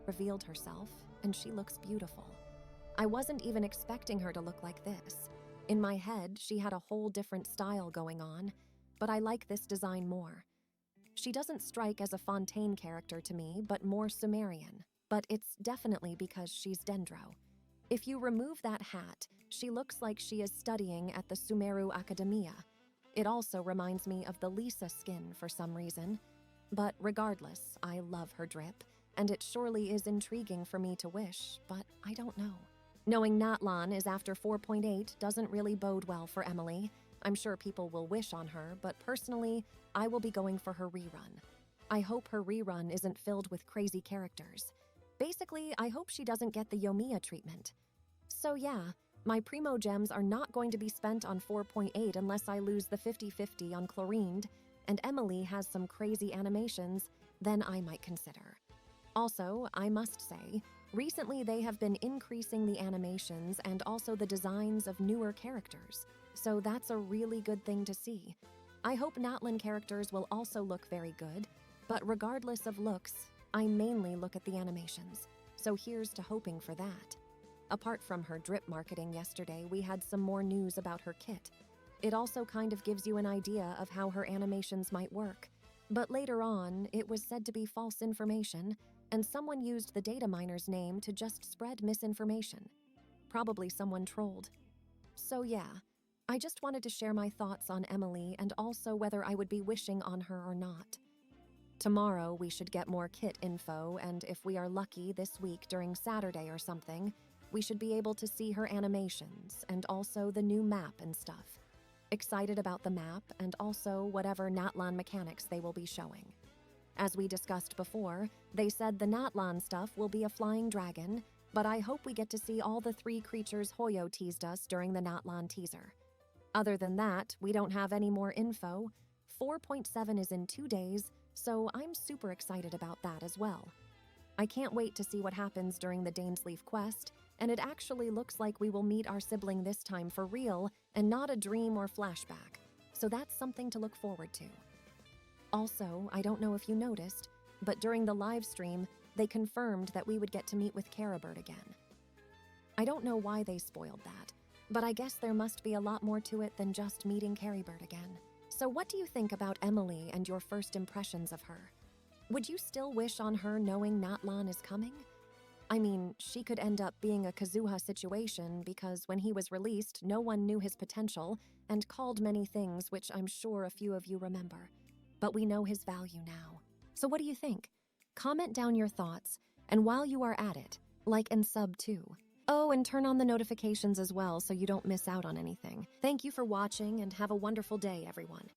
revealed herself, and she looks beautiful. I wasn't even expecting her to look like this. In my head, she had a whole different style going on, but I like this design more. She doesn't strike as a Fontaine character to me, but more Sumerian. But it's definitely because she's Dendro. If you remove that hat, she looks like she is studying at the Sumeru Academia. It also reminds me of the Lisa skin for some reason. But regardless, I love her drip, and it surely is intriguing for me to wish, but I don't know. Knowing Natlan is after 4.8 doesn't really bode well for Emily. I'm sure people will wish on her, but personally, I will be going for her rerun. I hope her rerun isn't filled with crazy characters. Basically, I hope she doesn't get the Yomiya treatment. So yeah, my Primo gems are not going to be spent on 4.8 unless I lose the 50-50 on Chlorined, and Emily has some crazy animations, then I might consider. Also, I must say, recently they have been increasing the animations and also the designs of newer characters, so that's a really good thing to see. I hope Natlan characters will also look very good, but regardless of looks, I mainly look at the animations, so here's to hoping for that. Apart from her drip marketing yesterday, we had some more news about her kit. It also kind of gives you an idea of how her animations might work. But later on, it was said to be false information, and someone used the data miner's name to just spread misinformation. Probably someone trolled. So yeah, I just wanted to share my thoughts on Emily and also whether I would be wishing on her or not. Tomorrow we should get more kit info, and if we are lucky this week during Saturday or something, we should be able to see her animations and also the new map and stuff. Excited about the map and also whatever Natlan mechanics they will be showing. As we discussed before, they said the Natlan stuff will be a flying dragon, but I hope we get to see all the 3 creatures Hoyo teased us during the Natlan teaser. Other than that, we don't have any more info. 4.7 is in 2 days, so I'm super excited about that as well. I can't wait to see what happens during the Dainsleif quest, and it actually looks like we will meet our sibling this time for real and not a dream or flashback, so that's something to look forward to. Also, I don't know if you noticed, but during the live stream, they confirmed that we would get to meet with Caribird again. I don't know why they spoiled that, but I guess there must be a lot more to it than just meeting Caribird again. So what do you think about Emily and your first impressions of her? Would you still wish on her knowing Natlan is coming? I mean, she could end up being a Kazuha situation because when he was released, no one knew his potential and called many things which I'm sure a few of you remember. But we know his value now. So what do you think? Comment down your thoughts, and while you are at it, like and sub too. Oh, and turn on the notifications as well so you don't miss out on anything. Thank you for watching and have a wonderful day, everyone.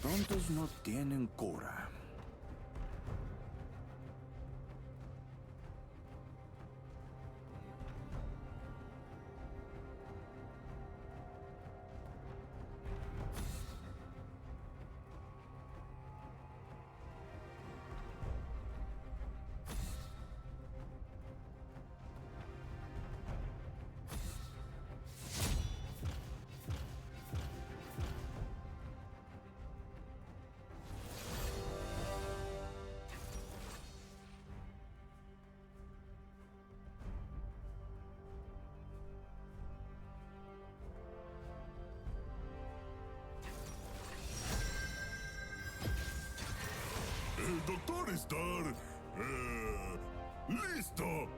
tontos no tienen cura. El doctor Star... ¡listo!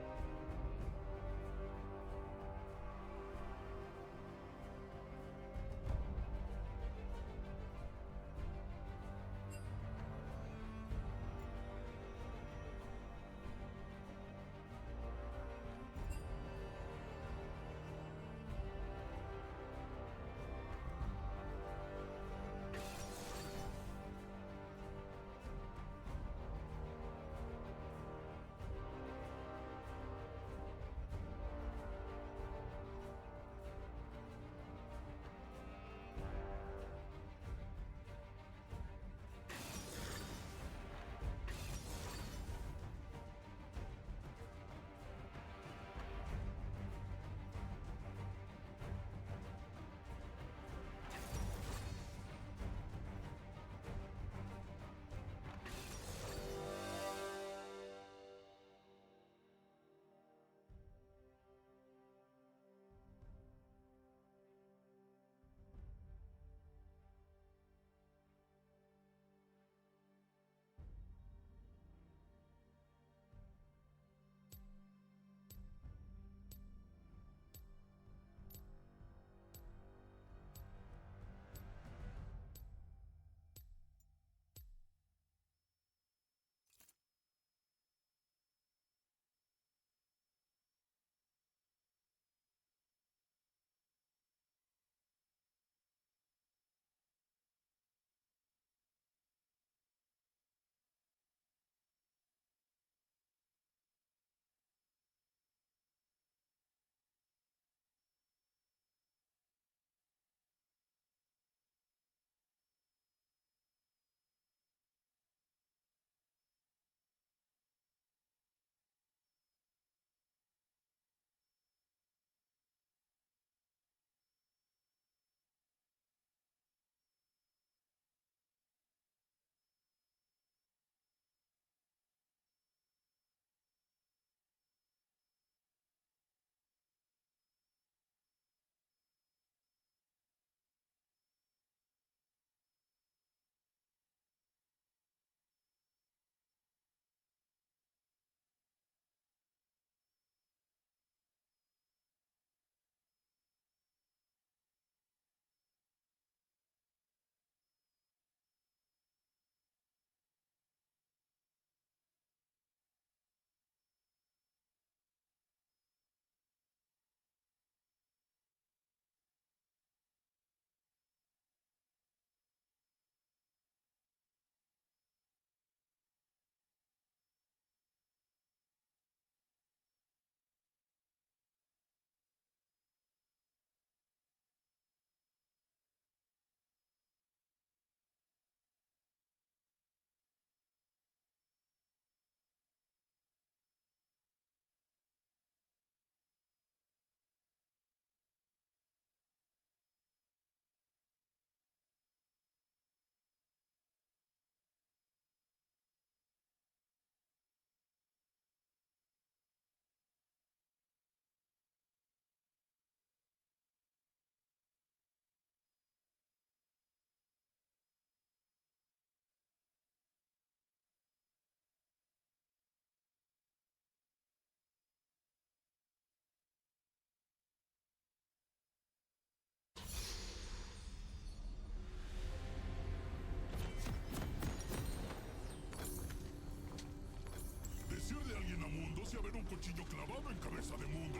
Decirle a alguien a mundo si haber un cuchillo clavado en cabeza de mundo.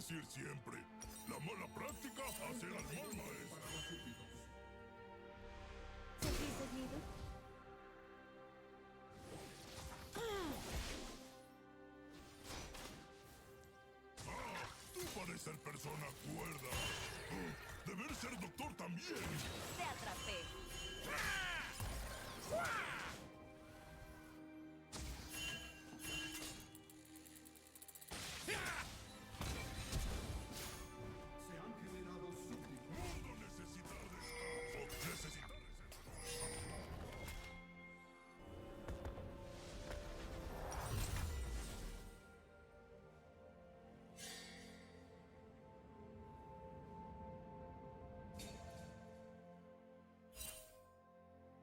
decir siempre, la mala práctica hace al mal maestro. Certificaded. Tú pareces persona cuerda. Deber ser doctor también. Te atrapé. Mundo necesitar descanso. Necesitar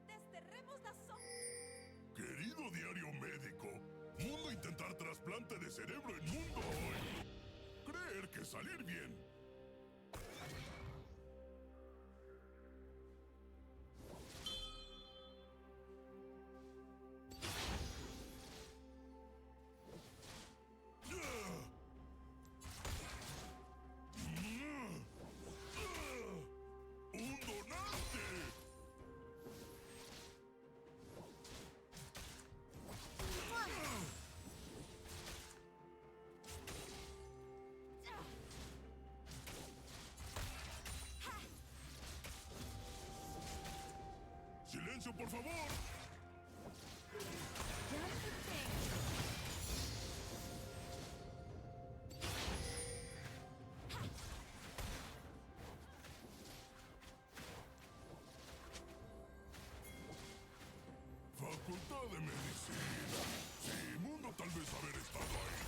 Desterremos la sombra. Querido diario médico, mundo intentar trasplante de cerebro en mundo hoy. Creer que salir bien. ¡Un donante! ¡Silencio, por favor! Just the thing. Facultad de Medicina. Sí, mundo tal vez haber estado ahí.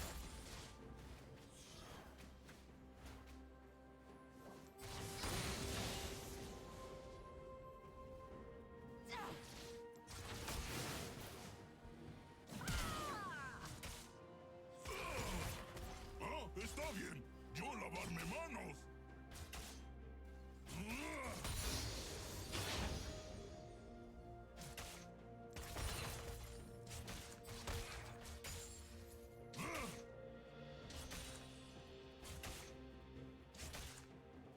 Ah, está bien. Yo lavarme manos.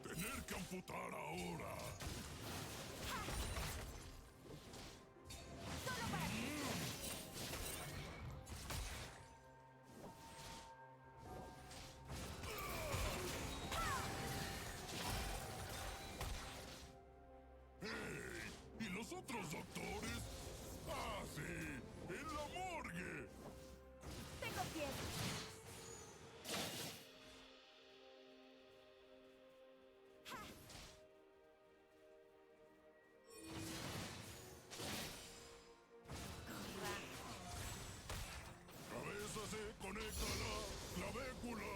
Tener que amputar ahora. Solo para ti. ¡Hey! ¿Y los otros doctores? ¡Ah, sí! ¡En la morgue! Tengo pies. Cabeza se conecta a la clavícula.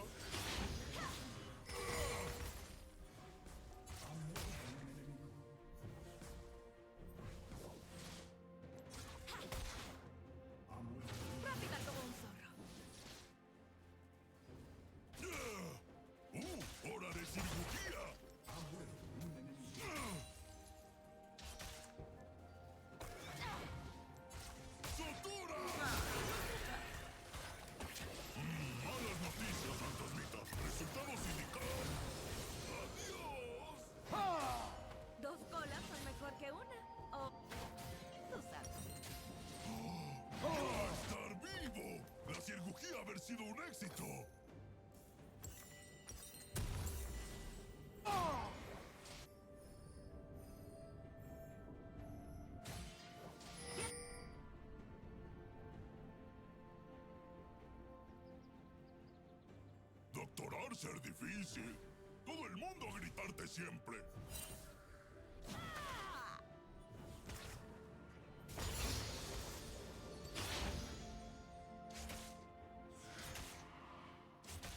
Rápida como un zorro. ¡Hora de cirugía! ¡Sutura! Malas noticias, fantasmita. Resultados indicados. ¡Adiós! Dos colas son mejor que una. O tú sabes. ¡A estar vivo! La cirugía haber sido un éxito. Doctorar ser difícil. Todo el mundo a gritarte siempre.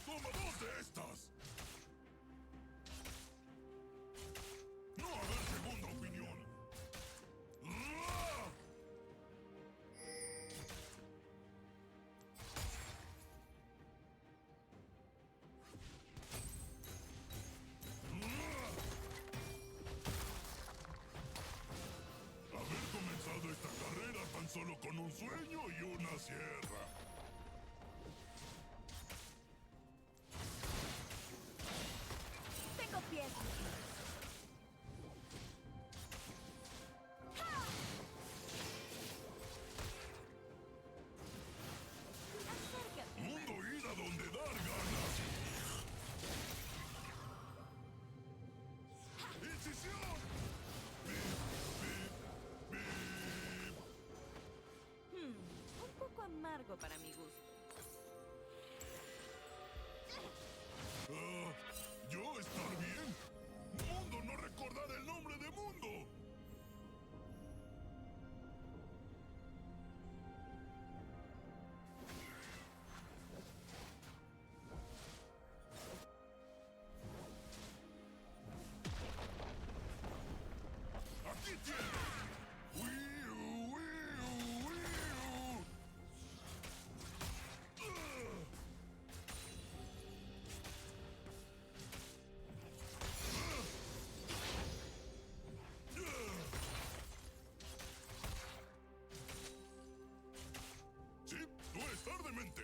¡Toma dos de estas! ¡No haber segunda opinión! ¡Ah! Haber comenzado esta carrera tan solo con un sueño y una sierra. Acércate. Mundo ir a donde dar ganas. ¡Incisión! ¡Bip, bip, bip! Un poco amargo para mi gusto. ¿Yo estar bien? ¡Mundo no recordar el nombre de Mundo! ¡Aquí tienes! ¡Wiu, wiu, wiu! Sí, tú estar demente.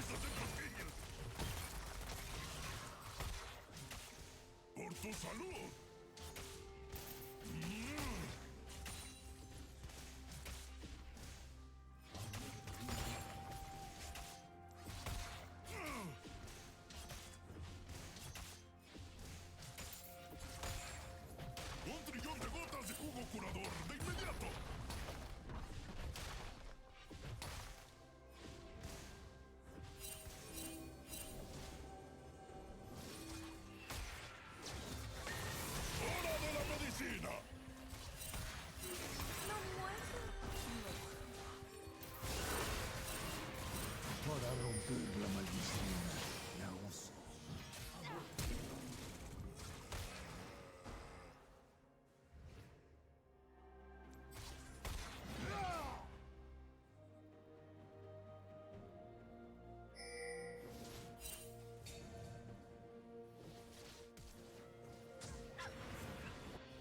¡Eso te cosquillas! ¡Por tu salud! ¡Un trillón de gotas de jugo curador! ¡De inmediato! ¡Hora de la medicina! No muerde. Para romper la maldición, la uso.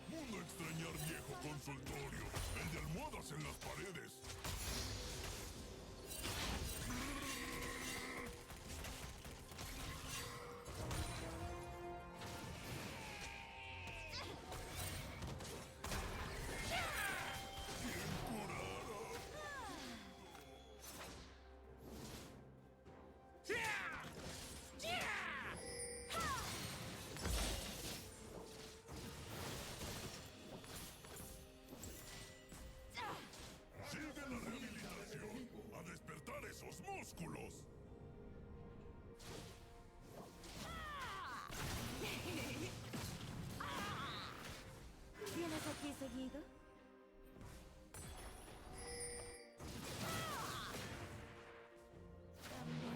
Mundo extrañar viejo consultorio. El de almohadas en las paredes. ¿Quién curará? Sigue la rehabilitación. A despertar esos músculos. ¿Vienes aquí seguido?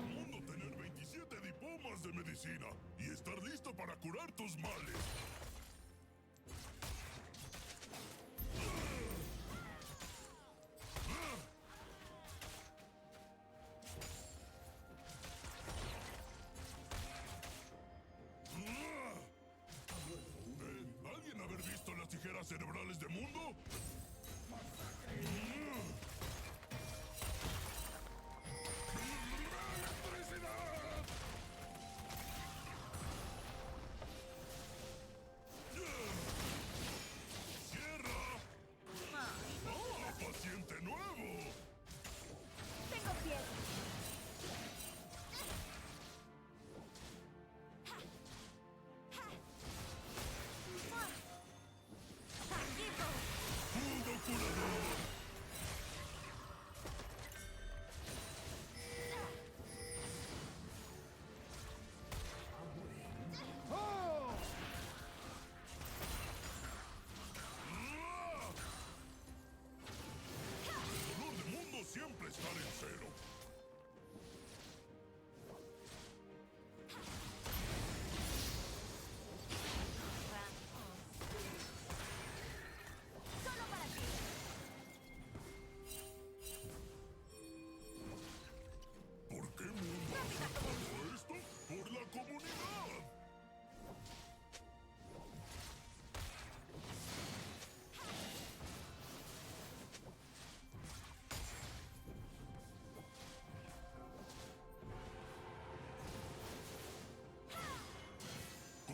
Mundo tener 27 diplomas de medicina y estar listo para curar tus males. ¿Alguien haber visto las tijeras cerebrales de Mundo? ¡Electricidad!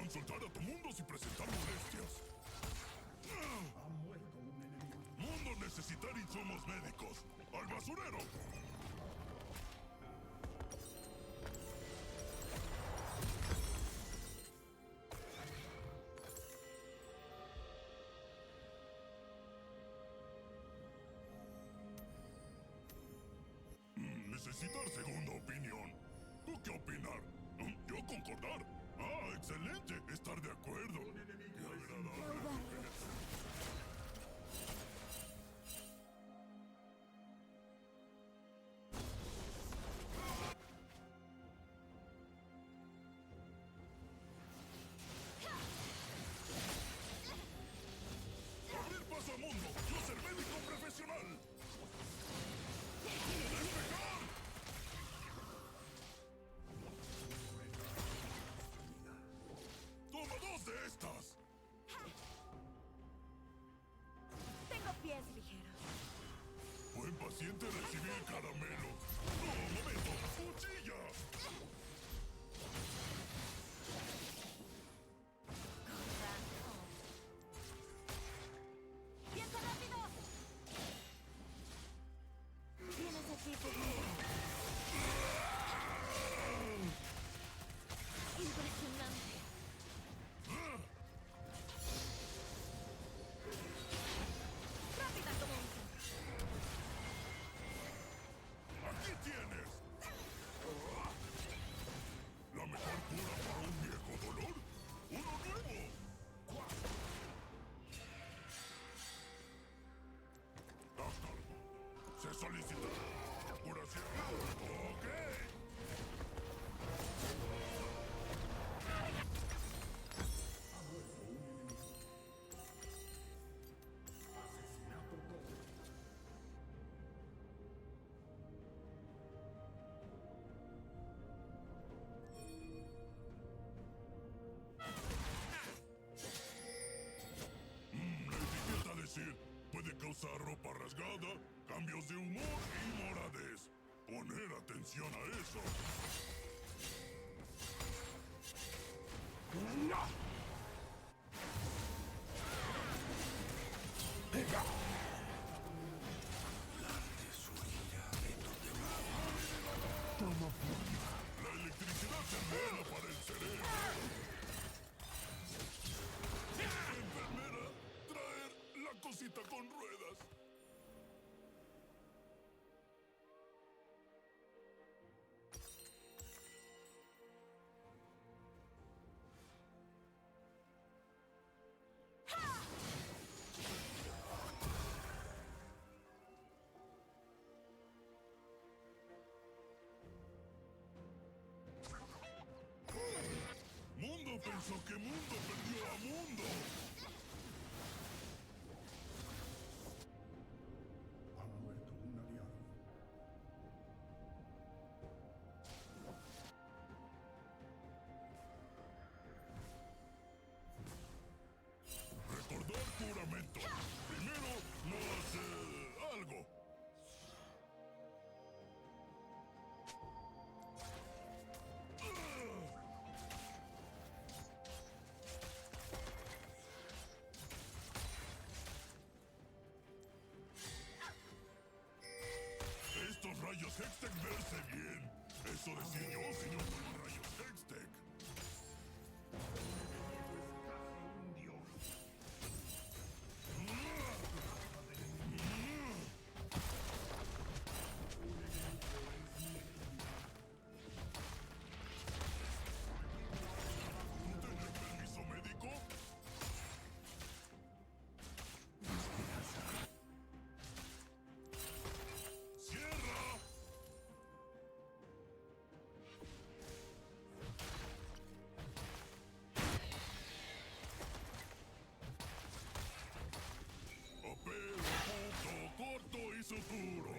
consultar a tu mundo si presentar molestias. Mundo necesitar insumos médicos. ¡Al basurero! Necesitar segunda opinión. ¿Tú qué opinar? Yo concordar. Ah, excelente. Estar de acuerdo. Qué agradable. Abrir paso al mundo. Yo ser médico profesional. ¡Despegar! ¡Toma dos de estas! Tengo pies ligeros. Buen paciente recibir caramelo. ¡No, momento! ¡Cuchilla! Corra. ¡Piensa rápido! Vienes aquí por mí. Impresionante. Rápida como un tren. ¡Aquí tienes! ¿La mejor cura para un viejo dolor? ¡Uno nuevo! Doctor, se solicita curación. ¡Ok! La etiqueta decir puede causar ropa rasgada, cambios de humor y moradez. Poner atención a eso. La electricidad se buena para el cerebro. Enfermera, traer la cosita con ruedas. Mundo pensó que Mundo perdió a Mundo. Ha muerto un aliado. Recordar juramento. Primero, no hace algo. Estos rayos Hextech verse bien. Eso decía yo, señor de los rayos Hextech. ¿Tú tendrás permiso médico? ¡Cierra! Apego, punto, corto y suturo.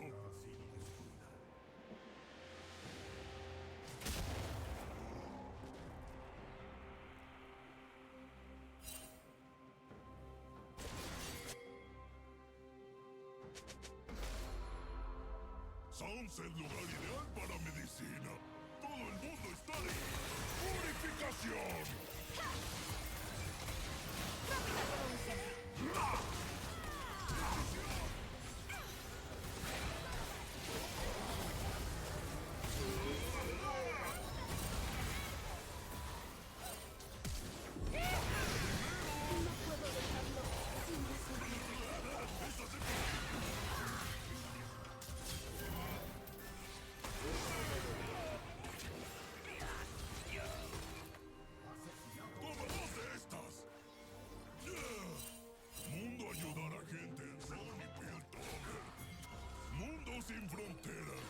Sunset, lugar ideal para medicina. Todo el mundo está ahí. ¡Purificación! carreteras.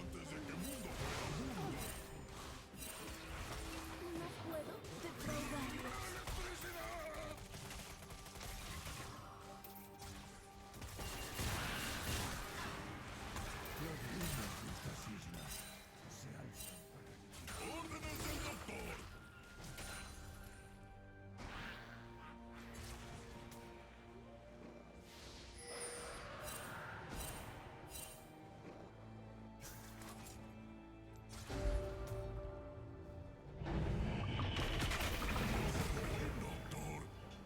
Antes de que mundo fuera mundo. No puedo defraudarlos. Las ruinas de estas islas se alzan para ¡Órdenes del doctor! Doctor,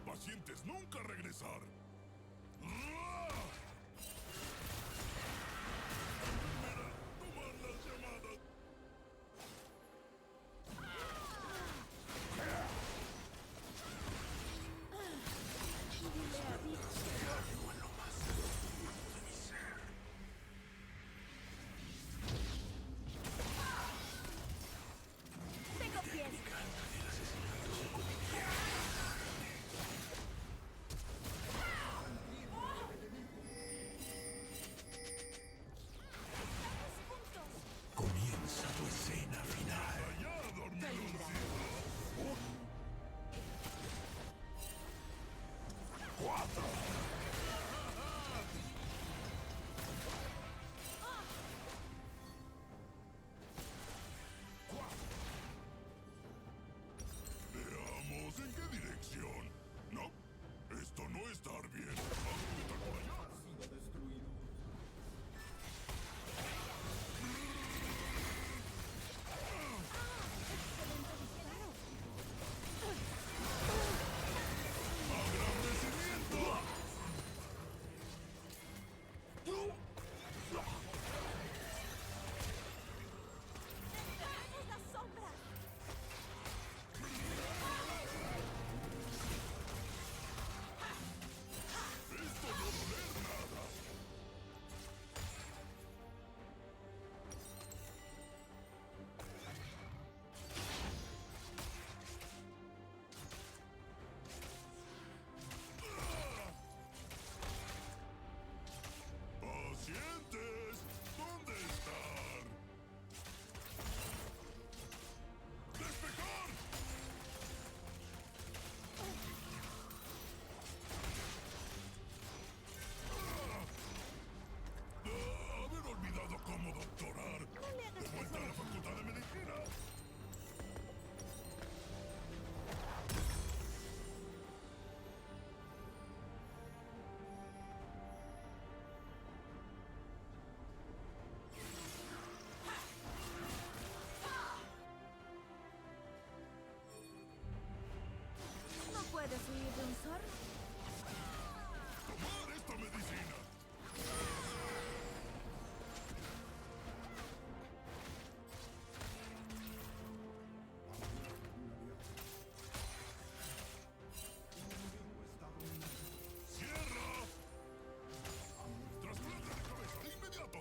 pacientes nunca regresar. ¡Ah! Mira, tomar las llamadas. Dile a Dick. Tengo pies. Estamos juntos. comienza tu escena final. Allá, dormiloncito. 4, Veamos en qué dirección. No, esto no está bien. ¿A dónde está por allá? ¡Agradecimiento! ¡Tenemos la sombra! Esto no doler nada. ¡Pacientes! ¿Dónde están? ¡Despejar! Haber olvidado cómo doctorar. No le hagas De vuelta a la facultad de medicina. No puedes huir de un zorro. Tomar esta medicina. ¡Cierra! ¡Trasplante de cabeza! ¡De inmediato!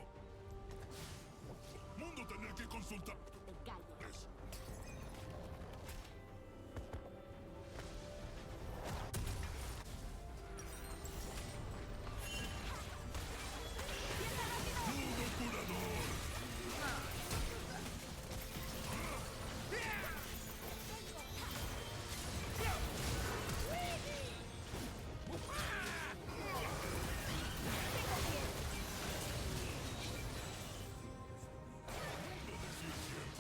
Mundo tener que consultar. Te calles. ¡Mundo curador! Mundo decir siempre.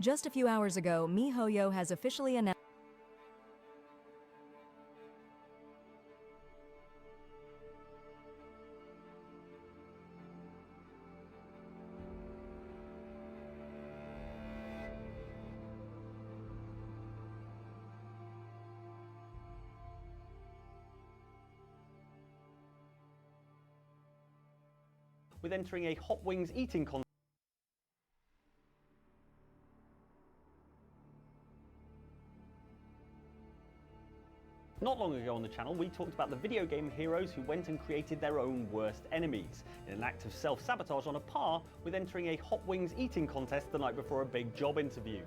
Just a few hours ago, MiHoYo has officially announced with entering a hot wings eating contest. Not long ago on the channel, we talked about the video game heroes who went and created their own worst enemies, in an act of self-sabotage on a par with entering a hot wings eating contest the night before a big job interview.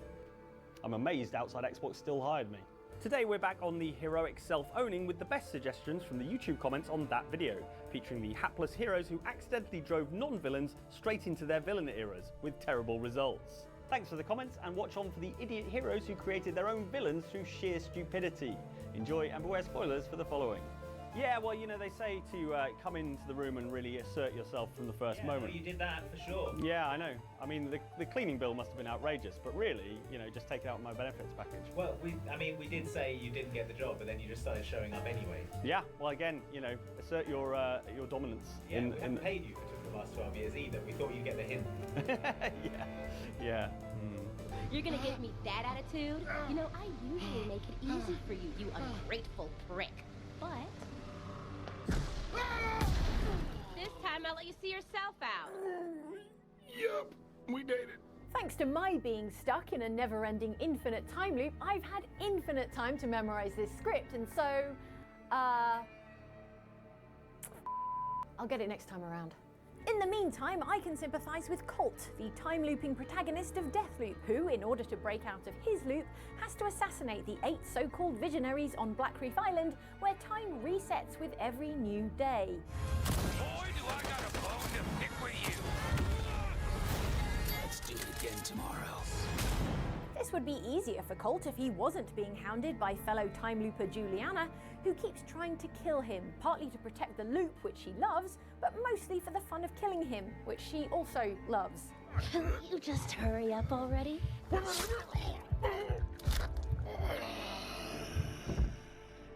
I'm amazed Outside Xbox still hired me. Today we're back on the heroic self-owning with the best suggestions from the YouTube comments on that video, featuring the hapless heroes who accidentally drove non-villains straight into their villain eras, with terrible results. Thanks for the comments, and watch on for the idiot heroes who created their own villains through sheer stupidity. Enjoy, and beware spoilers for the following. Yeah, well, you know, they say to come into the room and really assert yourself from the first moment. Well, you did that for sure. Yeah, I know. I mean, the cleaning bill must have been outrageous, but really, you know, just take it out of my benefits package. Well, we did say you didn't get the job, but then you just started showing up anyway. Yeah, well, again, you know, assert your dominance. Yeah, we haven't paid you for the last 12 years either. We thought you'd get the hint. Yeah. You're gonna give me that attitude? You know, I usually make it easy for you, you ungrateful prick. But this time I'll let you see yourself out. Yup, we did it. Thanks to my being stuck in a never-ending infinite time loop, I've had infinite time to memorize this script, and so, I'll get it next time around. In the meantime, I can sympathize with Colt, the time-looping protagonist of Deathloop, who, in order to break out of his loop, has to assassinate the 8 so-called visionaries on Black Reef Island, where time resets with every new day. Boy, do I got a bone to pick with you. Let's do it again tomorrow. This would be easier for Colt if he wasn't being hounded by fellow time looper Juliana, who keeps trying to kill him, partly to protect the loop, which she loves, but mostly for the fun of killing him, which she also loves. Can you just hurry up already?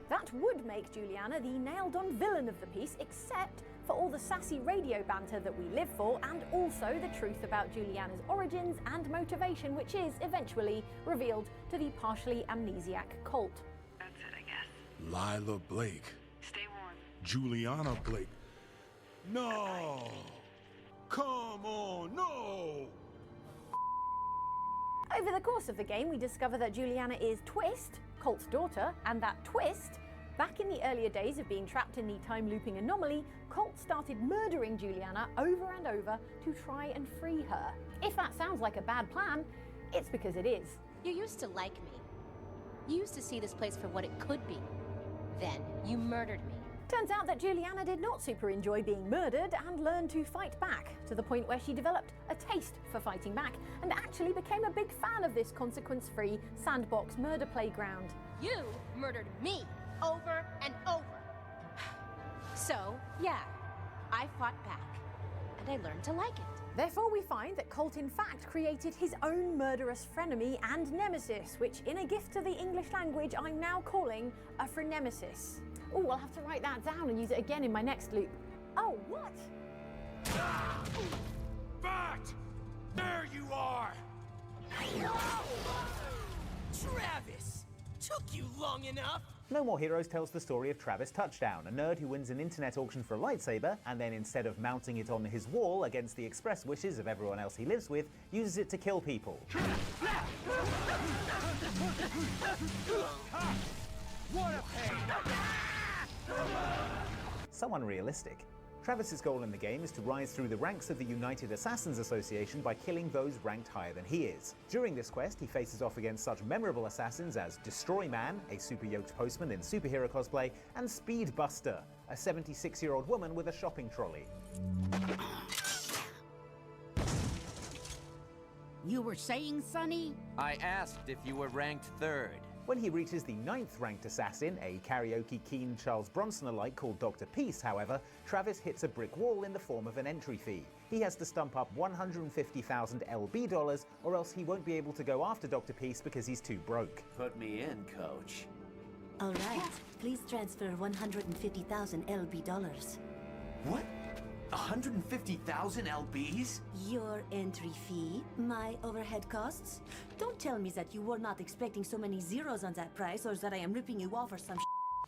That would make Juliana the nailed-on villain of the piece, except for all the sassy radio banter that we live for, and also the truth about Juliana's origins and motivation, which is eventually revealed to the partially amnesiac Colt. That's it, I guess. Lila Blake. Stay warm. Juliana Blake. No! Come on, no! Over the course of the game, we discover that Juliana is Twist, Colt's daughter, and that Twist, back in the earlier days of being trapped in the time-looping anomaly, Colt started murdering Juliana over and over to try and free her. If that sounds like a bad plan, it's because it is. You used to like me. You used to see this place for what it could be. Then you murdered me. Turns out that Juliana did not super enjoy being murdered and learned to fight back, to the point where she developed a taste for fighting back and actually became a big fan of this consequence-free sandbox murder playground. You murdered me over and over. So, yeah, I fought back, and I learned to like it. Therefore, we find that Colt in fact created his own murderous frenemy and nemesis, which in a gift to the English language I'm now calling a frenemesis. Oh, I'll have to write that down and use it again in my next loop. Oh, what? Bat! There you are! Travis! Took you long enough! No More Heroes tells the story of Travis Touchdown, a nerd who wins an internet auction for a lightsaber, and then instead of mounting it on his wall against the express wishes of everyone else he lives with, uses it to kill people. What a pain! So unrealistic. Travis's goal in the game is to rise through the ranks of the United Assassins Association by killing those ranked higher than he is. During this quest, he faces off against such memorable assassins as Destroy Man, a super-yoked postman in superhero cosplay, and Speed Buster, a 76-year-old woman with a shopping trolley. You were saying, Sonny? I asked if you were ranked 3rd. When he reaches the 9th ranked assassin, a karaoke-keen Charles Bronson-alike called Dr. Peace, however, Travis hits a brick wall in the form of an entry fee. he has to stump up 150,000 LB dollars, or else he won't be able to go after Dr. Peace because he's too broke. Put me in, coach. All right, please transfer 150,000 LB dollars. What? 150,000 LBs? Your entry fee, my overhead costs. Don't tell me that you were not expecting so many zeros on that price, or that I am ripping you off or some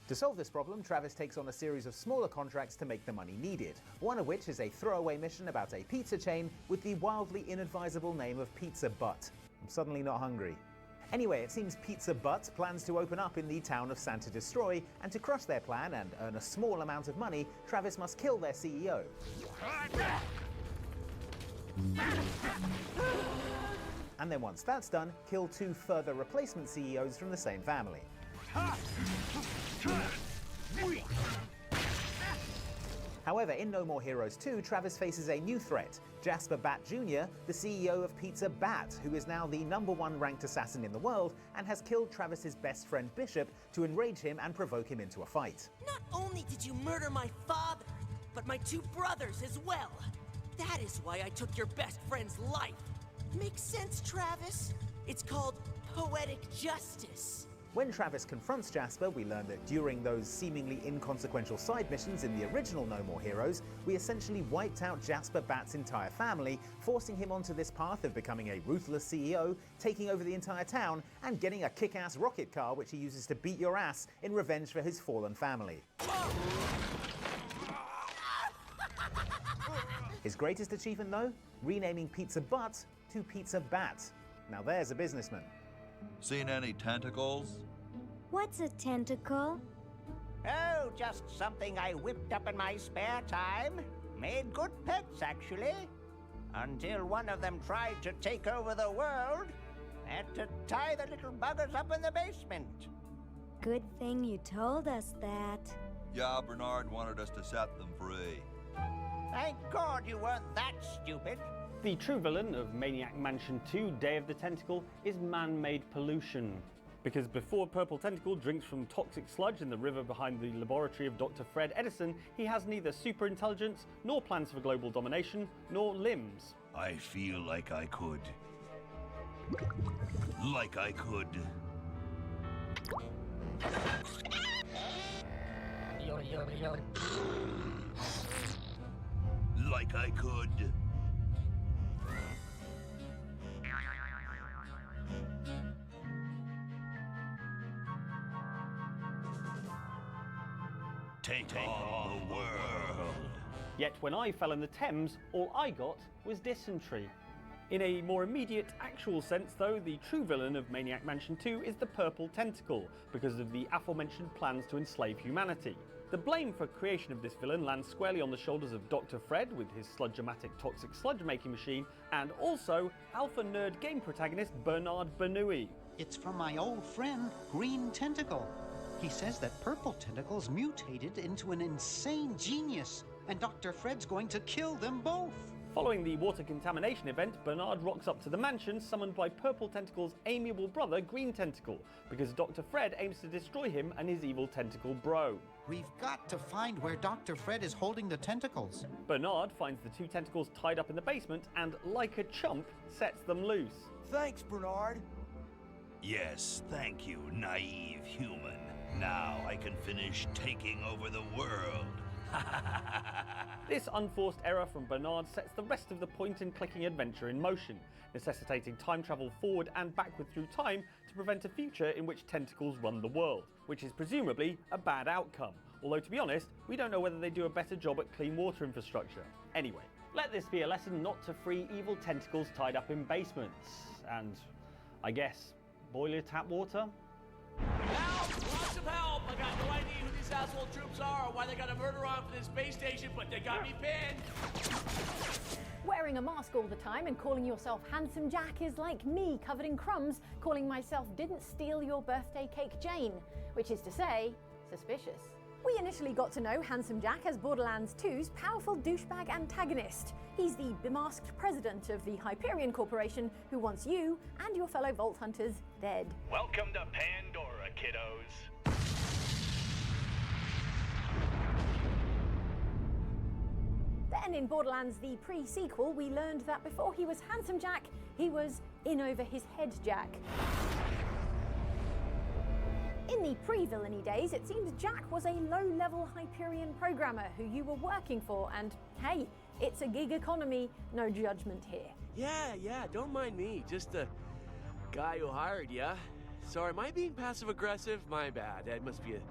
To solve this problem, Travis takes on a series of smaller contracts to make the money needed, one of which is a throwaway mission about a pizza chain with the wildly inadvisable name of Pizza Butt. I'm suddenly not hungry. Anyway, it seems Pizza Butt plans to open up in the town of Santa Destroy, and to crush their plan and earn a small amount of money, Travis must kill their CEO. And then once that's done, kill 2 further replacement CEOs from the same family. However, in No More Heroes 2, Travis faces a new threat, Jasper Bat Jr., the CEO of Pizza Bat, who is now the #1 ranked assassin in the world and has killed Travis's best friend Bishop to enrage him and provoke him into a fight. Not only did you murder my father, but my 2 brothers as well. That is why I took your best friend's life. Makes sense, Travis. It's called poetic justice. When Travis confronts Jasper, we learn that during those seemingly inconsequential side missions in the original No More Heroes, we essentially wiped out Jasper Bat's entire family, forcing him onto this path of becoming a ruthless CEO, taking over the entire town, and getting a kick-ass rocket car which he uses to beat your ass in revenge for his fallen family. His greatest achievement, though? Renaming Pizza Butt to Pizza Bat. Now there's a businessman. Seen any tentacles? What's a tentacle? Oh, just something I whipped up in my spare time. Made good pets, actually. Until one of them tried to take over the world. Had to tie the little buggers up in the basement. Good thing you told us that. Yeah, Bernard wanted us to set them free. Thank God you weren't that stupid. The true villain of Maniac Mansion 2 Day of the Tentacle is man-made pollution. Because before Purple Tentacle drinks from toxic sludge in the river behind the laboratory of Dr. Fred Edison, he has neither superintelligence, nor plans for global domination, nor limbs. I feel like I could. Like I could. Like I could. Take on the world. Yet when I fell in the Thames, all I got was dysentery. In a more immediate, actual sense though, the true villain of Maniac Mansion 2 is the Purple Tentacle, because of the aforementioned plans to enslave humanity. The blame for creation of this villain lands squarely on the shoulders of Dr. Fred with his sludge-o-matic toxic sludge-making machine, and also alpha nerd game protagonist Bernard Bernoulli. It's from my old friend, Green Tentacle. He says that Purple Tentacle's mutated into an insane genius, and Dr. Fred's going to kill them both. Following the water contamination event, Bernard rocks up to the mansion summoned by Purple Tentacle's amiable brother, Green Tentacle, because Dr. Fred aims to destroy him and his evil tentacle bro. We've got to find where Dr. Fred is holding the tentacles. Bernard finds the 2 tentacles tied up in the basement and, like a chump, sets them loose. Thanks, Bernard. Yes, thank you, naive human. Now I can finish taking over the world. This unforced error from Bernard sets the rest of the point-and-clicking adventure in motion, necessitating time travel forward and backward through time to prevent a future in which tentacles run the world, which is presumably a bad outcome. Although, to be honest, we don't know whether they do a better job at clean water infrastructure. Anyway, let this be a lesson not to free evil tentacles tied up in basements. And, I guess, boil your tap water? Help! Lots of help! I got no idea who these asshole troops are or why they got a murder on for this space station, but they got me pinned! Wearing a mask all the time and calling yourself Handsome Jack is like me, covered in crumbs, calling myself Didn't Steal Your Birthday Cake Jane, which is to say, suspicious. We initially got to know Handsome Jack as Borderlands 2's powerful douchebag antagonist. He's the bemasked president of the Hyperion Corporation who wants you and your fellow Vault Hunters dead. Welcome to Pandora, kiddos. Then in Borderlands the pre-sequel, we learned that before he was Handsome Jack, he was in over his head Jack. In the pre-villainy days, it seems Jack was a low-level Hyperion programmer who you were working for, and hey, it's a gig economy, no judgment here. Yeah, don't mind me. Just the guy who hired ya. Sorry, am I being passive-aggressive? My bad. That must be a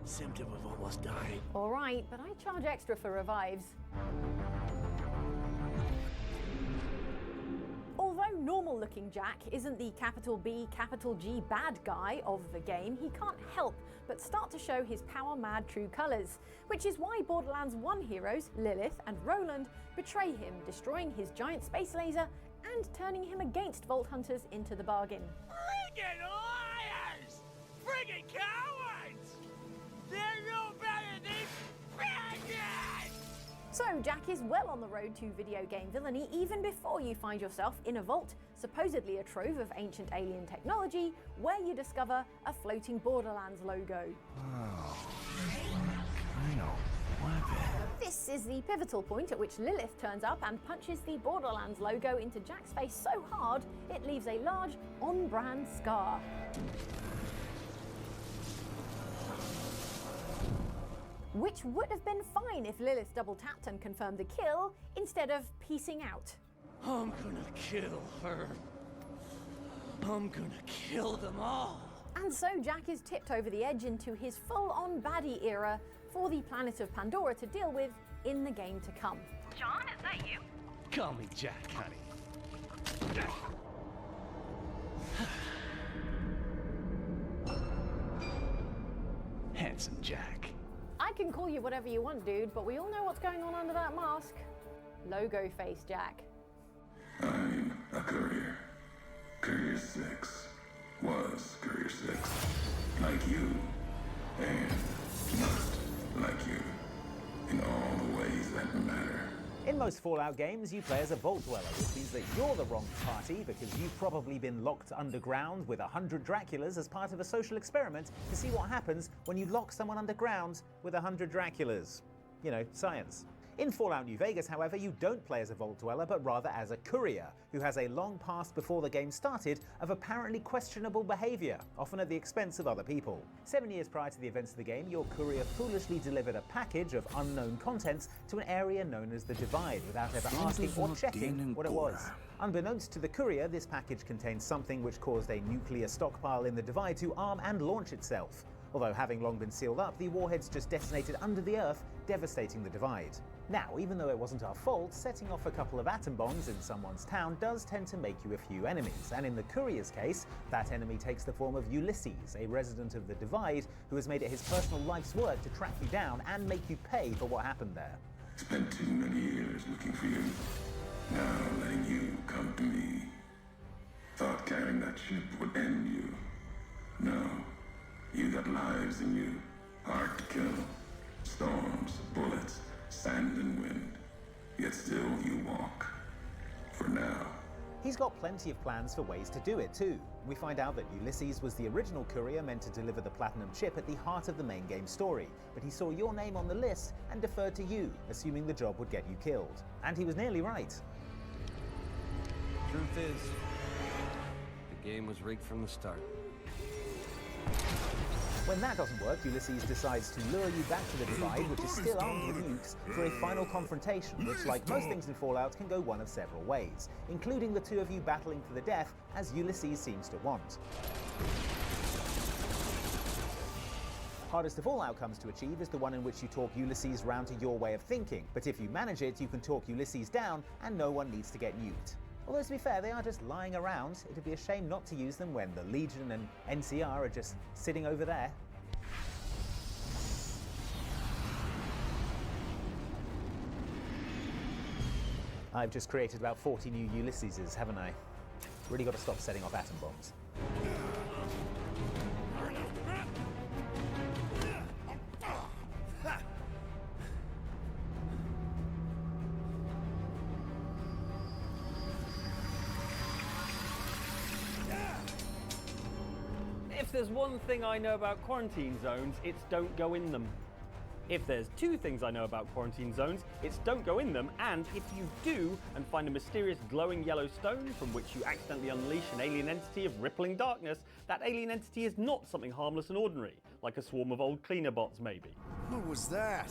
symptom of almost dying. All right, but I charge extra for revives. Although normal-looking Jack isn't the capital B, capital G bad guy of the game, he can't help but start to show his power-mad true colours, which is why Borderlands 1 heroes, Lilith and Roland, betray him, destroying his giant space laser and turning him against Vault Hunters into the bargain. Friggin' liars! Friggin' cowards! They're no better than faggots! So Jack is well on the road to video game villainy even before you find yourself in a vault, supposedly a trove of ancient alien technology, where you discover a floating Borderlands logo. Oh, kind of weapon. This is the pivotal point at which Lilith turns up and punches the Borderlands logo into Jack's face so hard it leaves a large, on-brand scar. Which would have been fine if Lilith double-tapped and confirmed the kill, instead of peacing out. I'm gonna kill her. I'm gonna kill them all. And so Jack is tipped over the edge into his full-on baddie era for the planet of Pandora to deal with in the game to come. John, is that you? Call me Jack, honey. Handsome Jack. I can call you whatever you want, dude, but we all know what's going on under that mask. Logo face Jack. I'm a courier. Courier 6 was Courier 6. Like you, and not like you. In all the ways that matter. In most Fallout games, you play as a Vault Dweller, which means that you're the wrong party because you've probably been locked underground with 100 Draculas as part of a social experiment to see what happens when you lock someone underground with 100 Draculas. You know, science. In Fallout New Vegas, however, you don't play as a Vault Dweller, but rather as a courier, who has a long past before the game started of apparently questionable behaviour, often at the expense of other people. 7 years prior to the events of the game, your courier foolishly delivered a package of unknown contents to an area known as the Divide without ever asking or checking what it was. Unbeknownst to the courier, this package contained something which caused a nuclear stockpile in the Divide to arm and launch itself. Although having long been sealed up, the warheads just detonated under the earth, devastating the Divide. Now, even though it wasn't our fault, setting off a couple of atom bombs in someone's town does tend to make you a few enemies, and in the courier's case, that enemy takes the form of Ulysses, a resident of the Divide who has made it his personal life's work to track you down and make you pay for what happened there. Spent too many years looking for you. Now letting you come to me. Thought carrying that ship would end you. No. You got lives in you. Hard to kill. Storms, bullets, sand and wind. Yet still you walk. For now. He's got plenty of plans for ways to do it too. We find out that Ulysses was the original courier meant to deliver the Platinum chip at the heart of the main game story, but he saw your name on the list and deferred to you, assuming the job would get you killed. And he was nearly right. Truth is, the game was rigged from the start. When that doesn't work, Ulysses decides to lure you back to the Divide, which is still armed with nukes, for a final confrontation, which, like most things in Fallout, can go one of several ways, including the two of you battling to the death, as Ulysses seems to want. Hardest of all outcomes to achieve is the one in which you talk Ulysses round to your way of thinking, but if you manage it, you can talk Ulysses down, and no one needs to get nuked. Although, to be fair, they are just lying around. It'd be a shame not to use them when the Legion and NCR are just sitting over there. I've just created about 40 new Ulysseses, haven't I? Really got to stop setting off atom bombs. If there's one thing I know about quarantine zones, it's don't go in them. If there's two things I know about quarantine zones, it's don't go in them, and if you do and find a mysterious glowing yellow stone from which you accidentally unleash an alien entity of rippling darkness, that alien entity is not something harmless and ordinary, like a swarm of old cleaner bots maybe. What was that?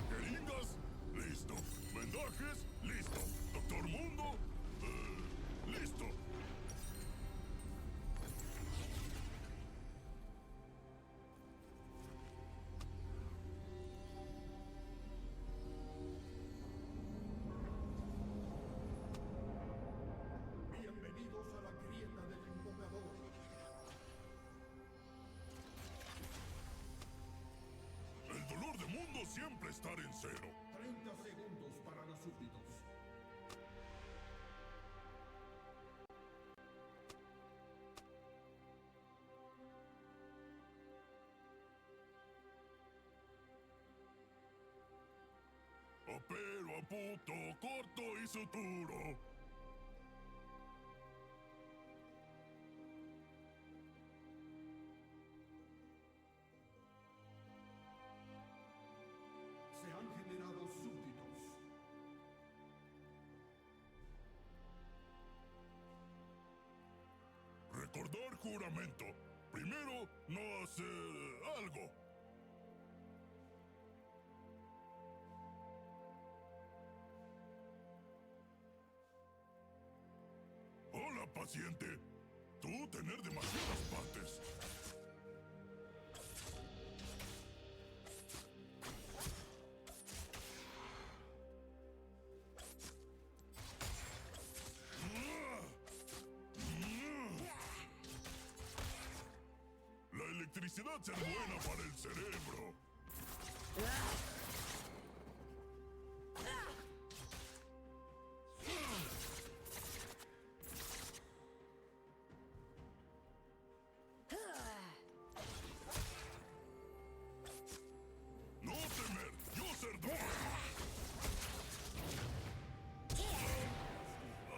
Jeringas, listo. Vendajes, listo. Doctor Mundo, listo. Bienvenidos a la grieta del invocador. El dolor de mundo siempre estar en cero. 30 segundos para los súbditos. Apero, amputo, corto y suturo. Se han generado súbditos. Recordar juramento. Primero, no hacer algo. Hola, paciente. Tú tener demasiadas partes. La electricidad ser buena para el cerebro. No temer, yo ser dueño.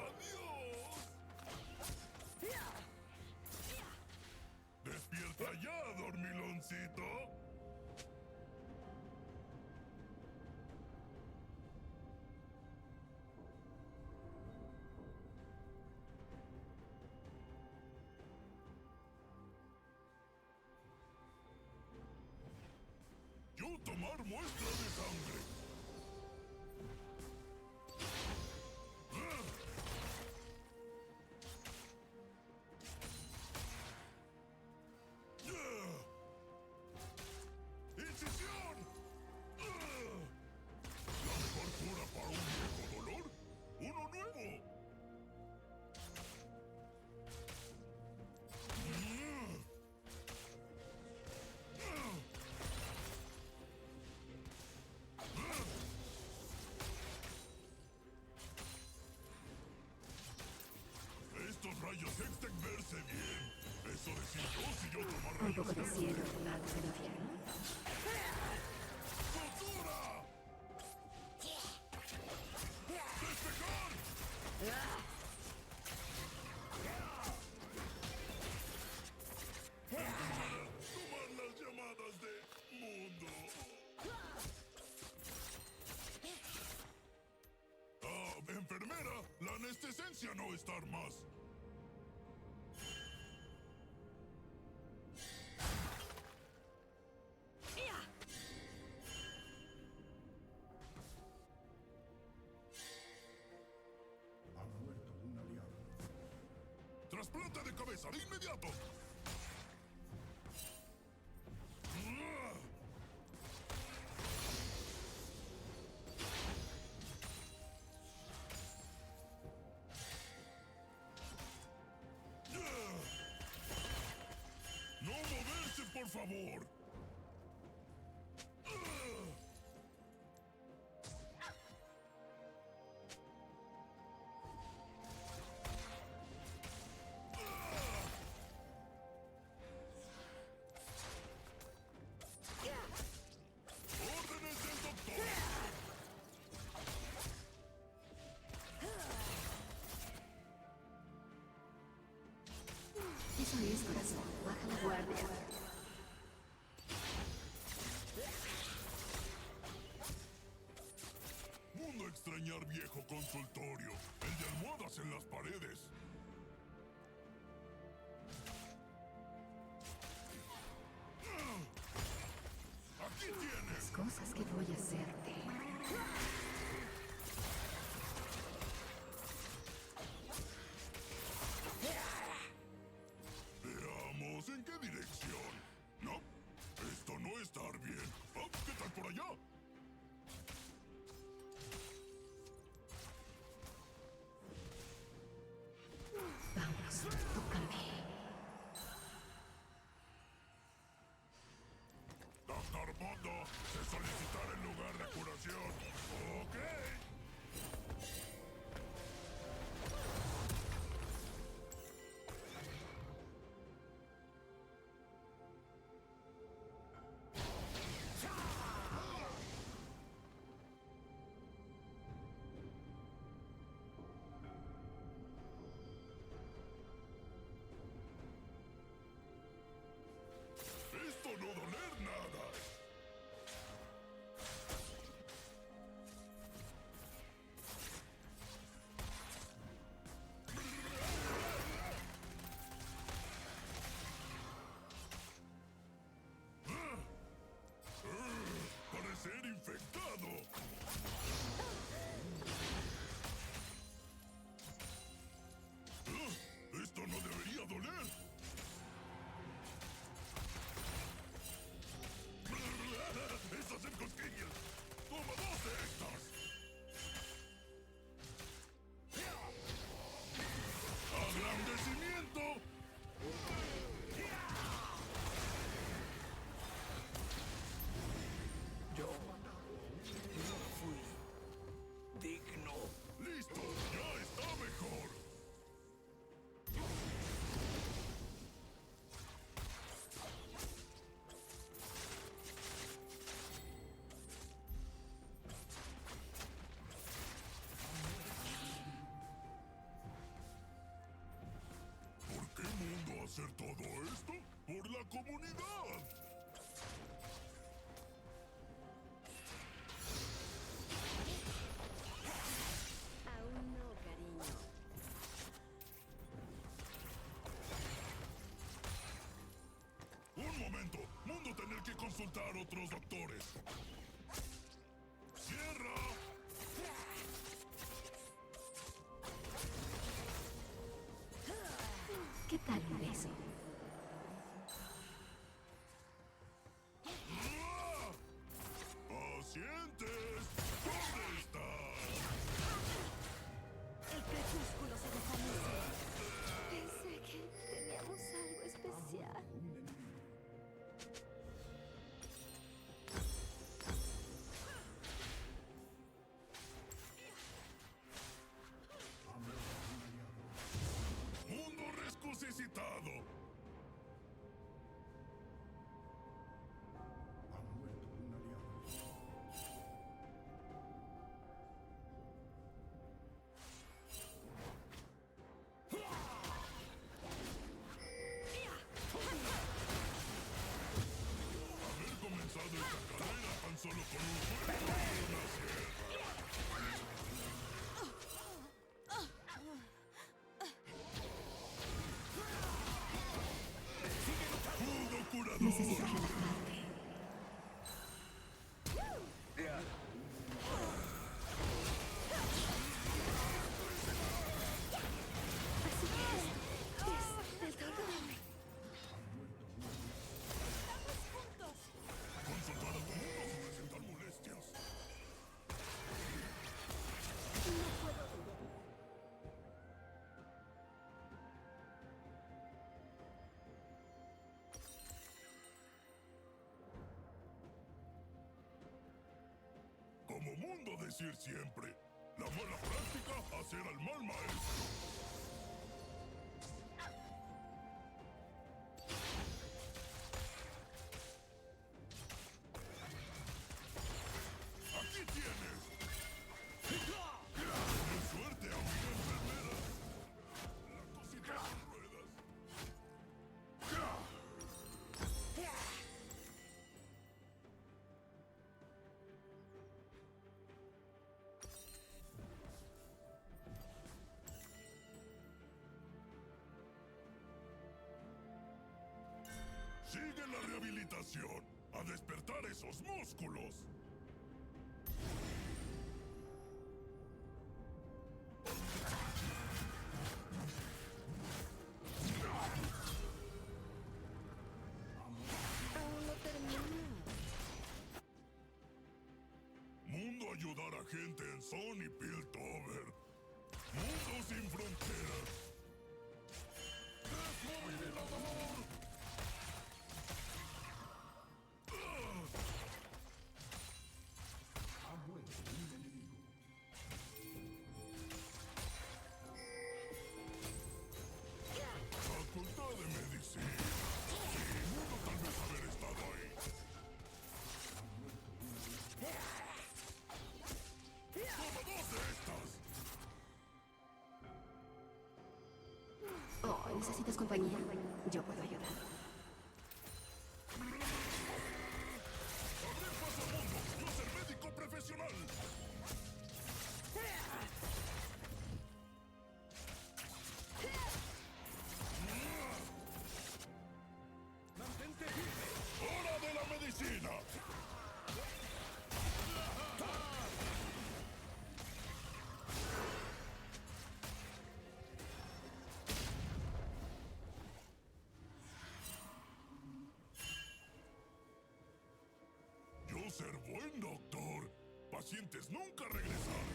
Adiós. Despierta ya, dormiloncito. Yo tomar muestra de sangre. ¡Incisión! La mejor cura para un viejo dolor, uno nuevo. poco de cielo del lado del infierno? Tomar las llamadas de mundo. Enfermera, la anestesia no estar más. Ha muerto un aliado. ¡Trasplante de cabeza de inmediato! ¡No moverse, por favor! ¡Órdenes del doctor! Eso es, corazón. Baja la guardia. Mundo extrañar viejo consultorio. El de almohadas en las paredes. ¡Aquí tienes! Las cosas que voy a hacerte. Veamos en qué dirección. No, esto no está bien. Oh, ¿qué tal por allá? Vamos, tócame. Doctor Mundo, se solicitar el lugar de curación. Ok. Esto no doler nada. Necesitas relajarte. Así es del todo. Consultar a tu mundo sin presentar molestias. Como mundo decir siempre, la mala práctica hacer al mal maestro. Aquí tienes. Con suerte, amiga enfermera. La cosita con ruedas. Sigue la rehabilitación. A despertar esos músculos. Aún no termina. Mundo ayudar a gente en Sony Piltover. Mundo sin fronteras. ¡Desmovilador! Facultad de Medicina. Sí, Mundo tal vez haber estado ahí. ¡Toma dos de estas! Oh, ¿necesitas compañía? Yo puedo ayudar. ¡Abrir paso al mundo! ¡Yo ser médico profesional! ¡Mantente firme! ¡Hora de la medicina! Yo ser buen doctor. Pacientes nunca regresar.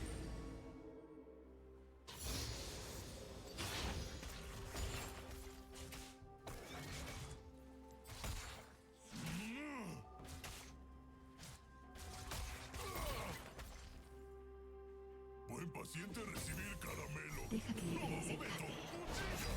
Buen paciente recibir caramelo. Deja que No, le se momento. ¡Cuchilla!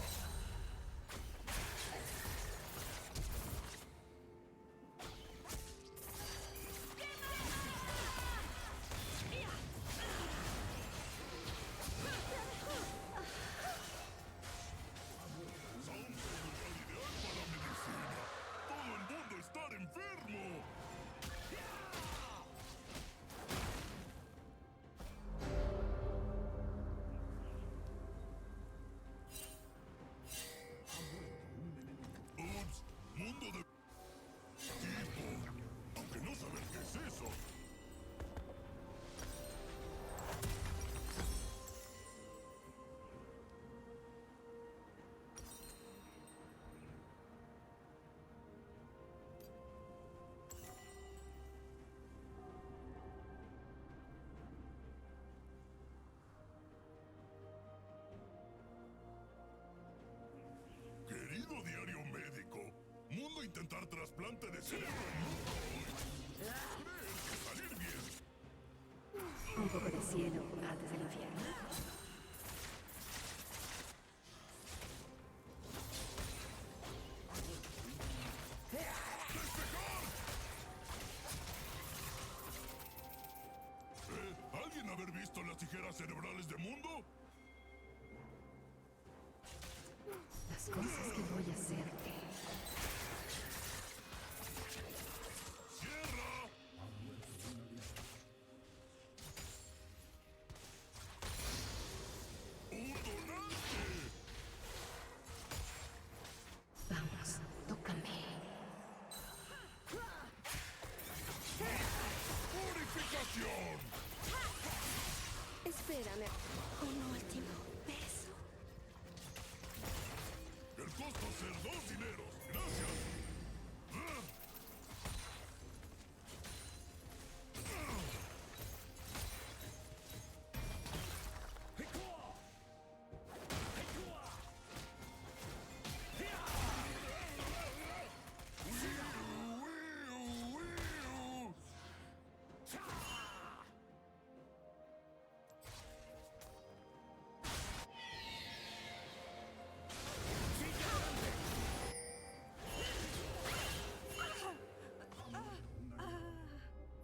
Sound es el lugar ideal para medicina. Todo el mundo estar enfermo. Ups, mundo de tipo. Aunque no saber qué es eso. Querido diario médico, mundo intentar trasplante de cerebro en mundo hoy. Creer que salir bien. Un poco de cielo antes del infierno. ¿Alguien haber visto las tijeras cerebrales de mundo? Las cosas que voy a hacerte. ¡Cierra! ¡Un donante! Vamos, tócame. ¡Destrucción! Espérame. Un último beso. El costo ser 2 dineros. Gracias.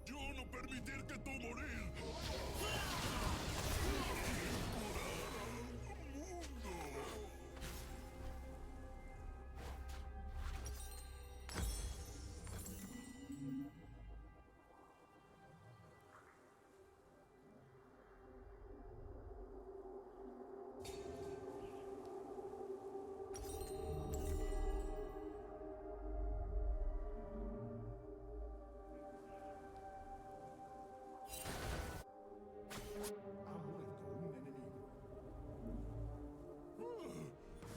Yo no permitir que tú morir.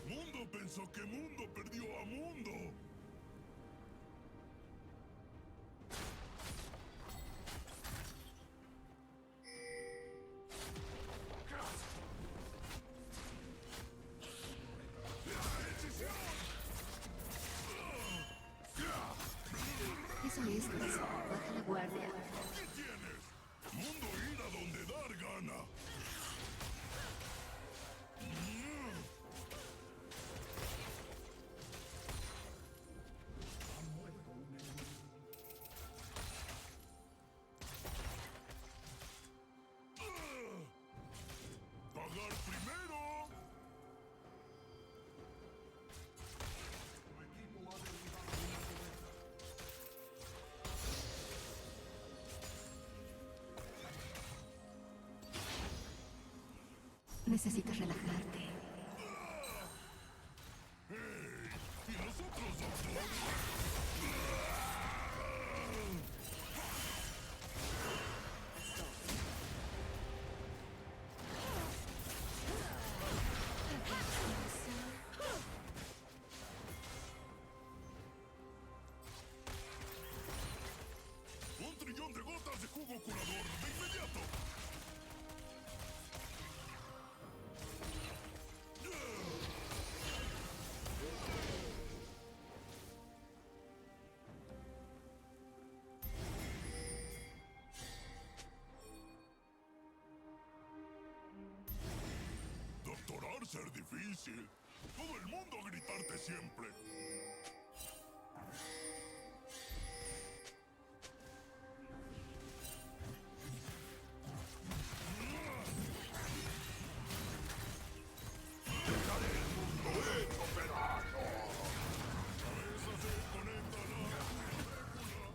Mundo pensó que Mundo perdió a Mundo. Eso es, corazón. Baja la guardia. ¿Qué tienes? Mundo ir a donde dar gana. ¡Pagar primero! Tu equipo ha derribado una torreta. Necesitas relajarte. ¿Y nosotros, doctor? ¡Un trillón de gotas de jugo curador! ¡De inmediato! Doctorar ser difícil. Todo el mundo gritarte siempre. ¡Dejaré el mundo hecho pedazos! ¡Esa se conecta a la molécula!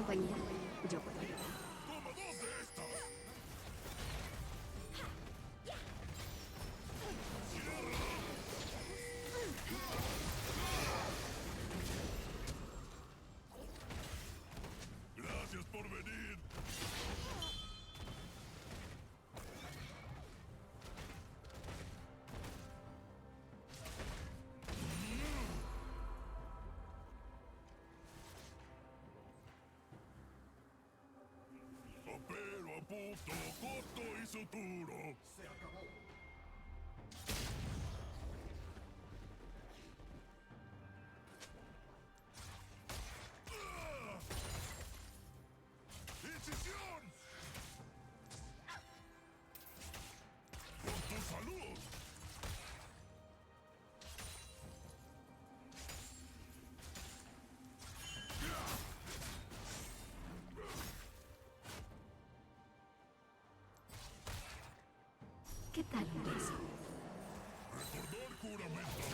compañía? Yo puedo ayudar. ¡Toma dos de estas! ¡Gracias por venir! Apero, appunto, cotto y suturo. Se acabó. ¡Incisión! ¡Por tu salud! ¿Qué tal un beso? Recordar juramento.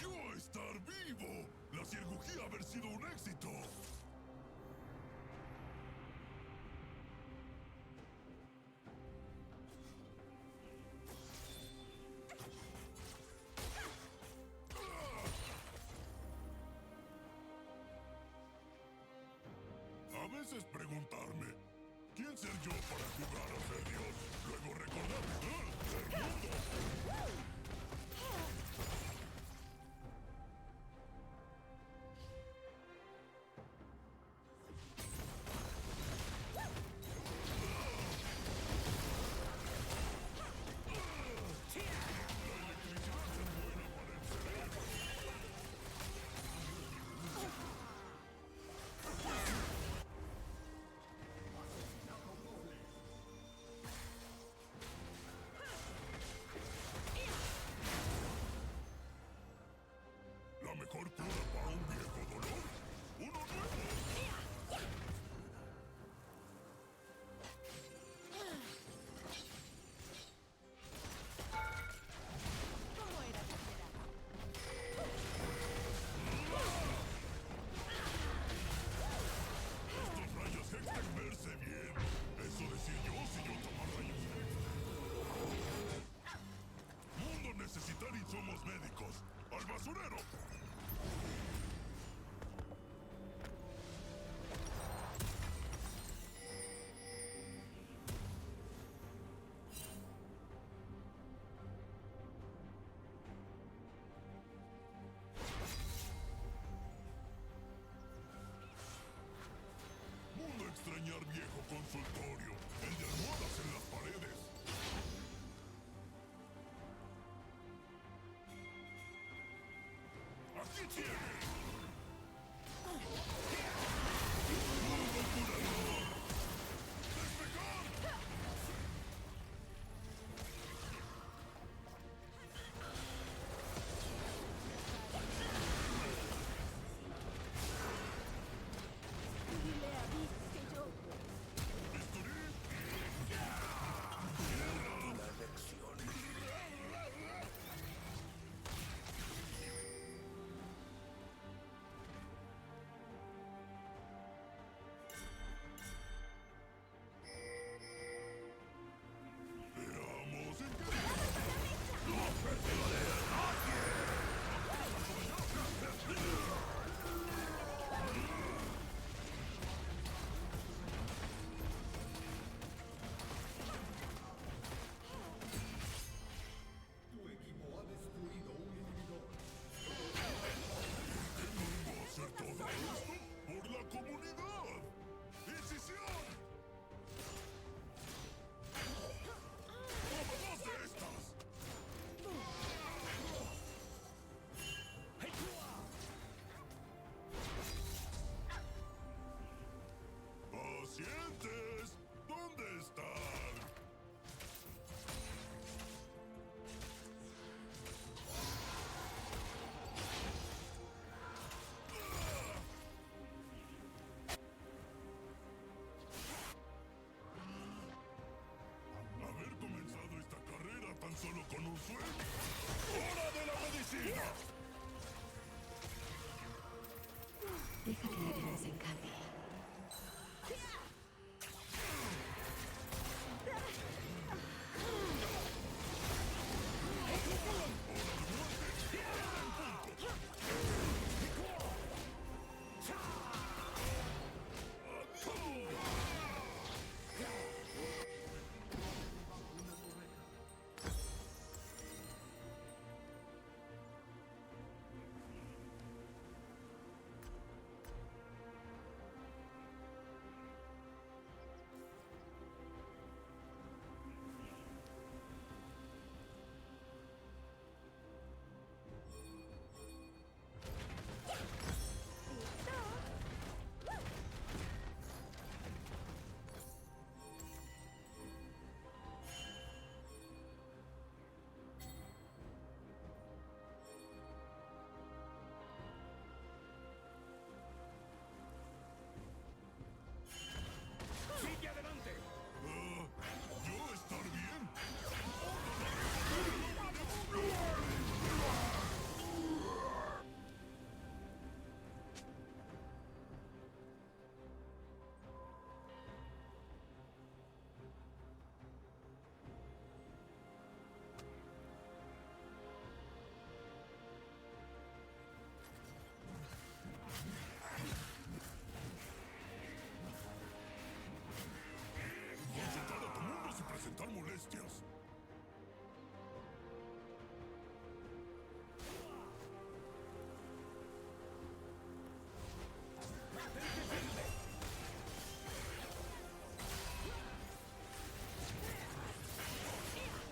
¡Yo estar vivo! ¡La cirugía haber sido un éxito! A veces preguntarme, ¿quién ser yo para jugar a ser Dios? Luego recordar, ¡ser mundo! La mejor cura para un viejo dolor, uno nuevo. Estos rayos Hex verse bien. Eso decía yo si yo tomar rayos Hex. Mundo necesitar insumos médicos. ¡Al basurero! Mundo extrañar viejo consultorio. El de almohadas en las paredes. ¡Aquí tiene! ¡Mundo curador! ¡Despegar! Dile a Vic que yo... ¡Bisturí! Las lecciones. Veamos en qué... Tu equipo ha destruido un inhibidor. ¿Quién va a hacer todo esto? ¡Por la comunidad! ¡Incisión! sueño? ¡Hora de la medicina! Deja que la vida se encargue. ¡Sigue adelante! ¿Yo estar bien? Consultar a tu mundo sin presentar molestias.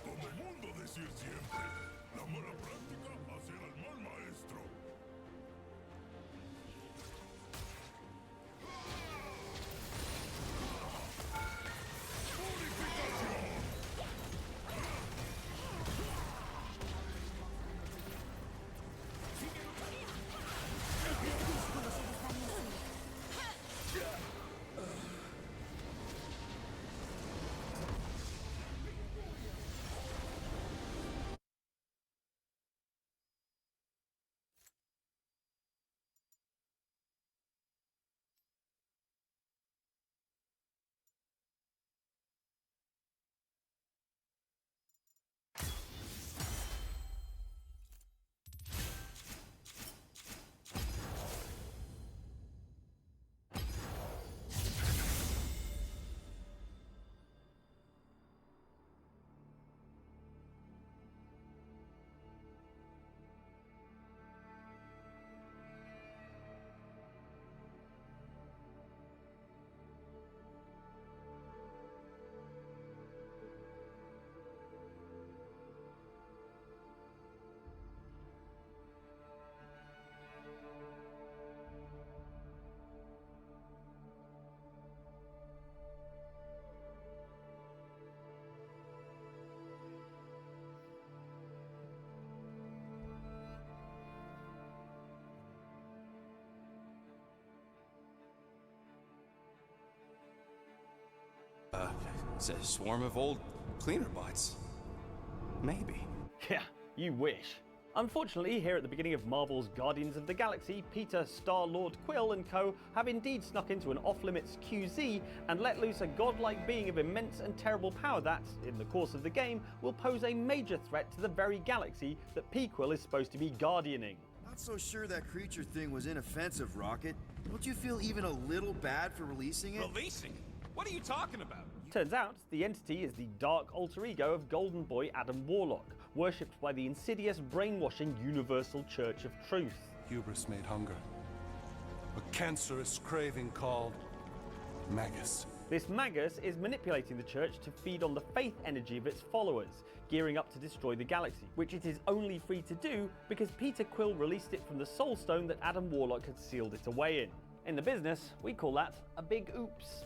Como mundo decir siempre, la mala práctica hacer al mal maestro. It's a swarm of old cleaner bots. Maybe. Yeah, you wish. Unfortunately, here at the beginning of Marvel's Guardians of the Galaxy, Peter, Star-Lord, Quill and co have indeed snuck into an off-limits QZ and let loose a godlike being of immense and terrible power that, in the course of the game, will pose a major threat to the very galaxy that P-Quill is supposed to be guardianing. Not so sure that creature thing was inoffensive, Rocket. Don't you feel even a little bad for releasing it? Releasing it? What are you talking about? Turns out, the entity is the dark alter ego of Golden Boy Adam Warlock, worshipped by the insidious, brainwashing Universal Church of Truth. Hubris made hunger. A cancerous craving called Magus. This Magus is manipulating the church to feed on the faith energy of its followers, gearing up to destroy the galaxy, which it is only free to do because Peter Quill released it from the Soul Stone that Adam Warlock had sealed it away in. In the business, we call that a big oops.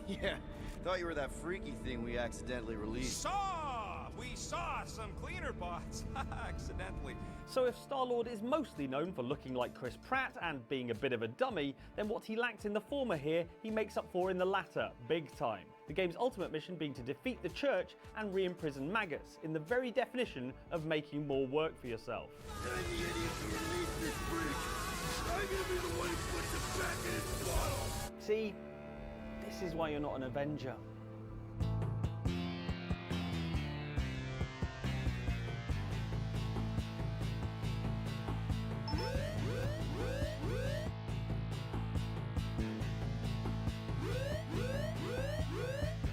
Yeah, thought you were that freaky thing we accidentally released. Soft! we saw some cleaner bots accidentally. So if Star-Lord is mostly known for looking like Chris Pratt and being a bit of a dummy, then what he lacked in the former here, he makes up for in the latter, big time. The game's ultimate mission being to defeat the Church and re-imprison Magus, in the very definition of making more work for yourself. See, this is why you're not an Avenger.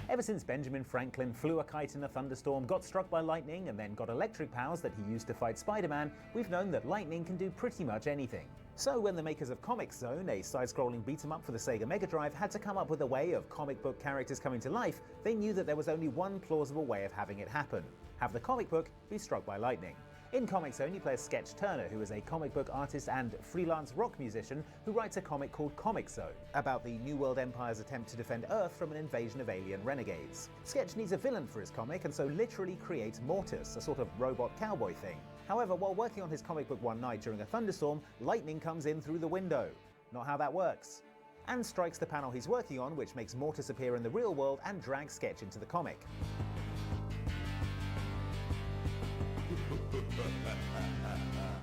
Ever since Benjamin Franklin flew a kite in a thunderstorm, got struck by lightning, and then got electric powers that he used to fight Spider-Man, we've known that lightning can do pretty much anything. So when the makers of Comic Zone, a side-scrolling beat-em-up for the Sega Mega Drive, had to come up with a way of comic book characters coming to life, they knew that there was only one plausible way of having it happen: have the comic book be struck by lightning. In Comic Zone, you play as Sketch Turner, who is a comic book artist and freelance rock musician who writes a comic called Comic Zone, about the New World Empire's attempt to defend Earth from an invasion of alien renegades. Sketch needs a villain for his comic, and so literally creates Mortis, a sort of robot cowboy thing. However, while working on his comic book one night during a thunderstorm, lightning comes in through the window. Not how that works. And strikes the panel he's working on, which makes Mortis appear in the real world and drags Sketch into the comic.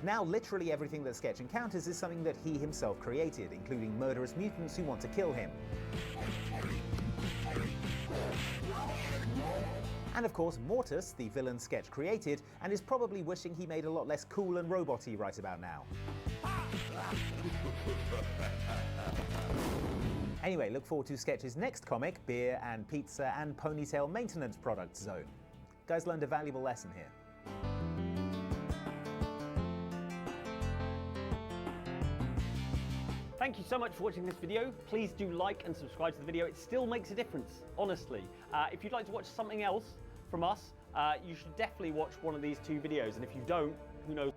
Now literally everything that Sketch encounters is something that he himself created, including murderous mutants who want to kill him. And of course Mortis, the villain Sketch created, and is probably wishing he made a lot less cool and robot-y right about now. Anyway, look forward to Sketch's next comic, Beer and Pizza and Ponytail Maintenance Products Zone. Guys learned a valuable lesson here. Thank you so much for watching this video. Please do like and subscribe to the video. It still makes a difference, honestly. If you'd like to watch something else from us, you should definitely watch one of these two videos. And if you don't, who knows?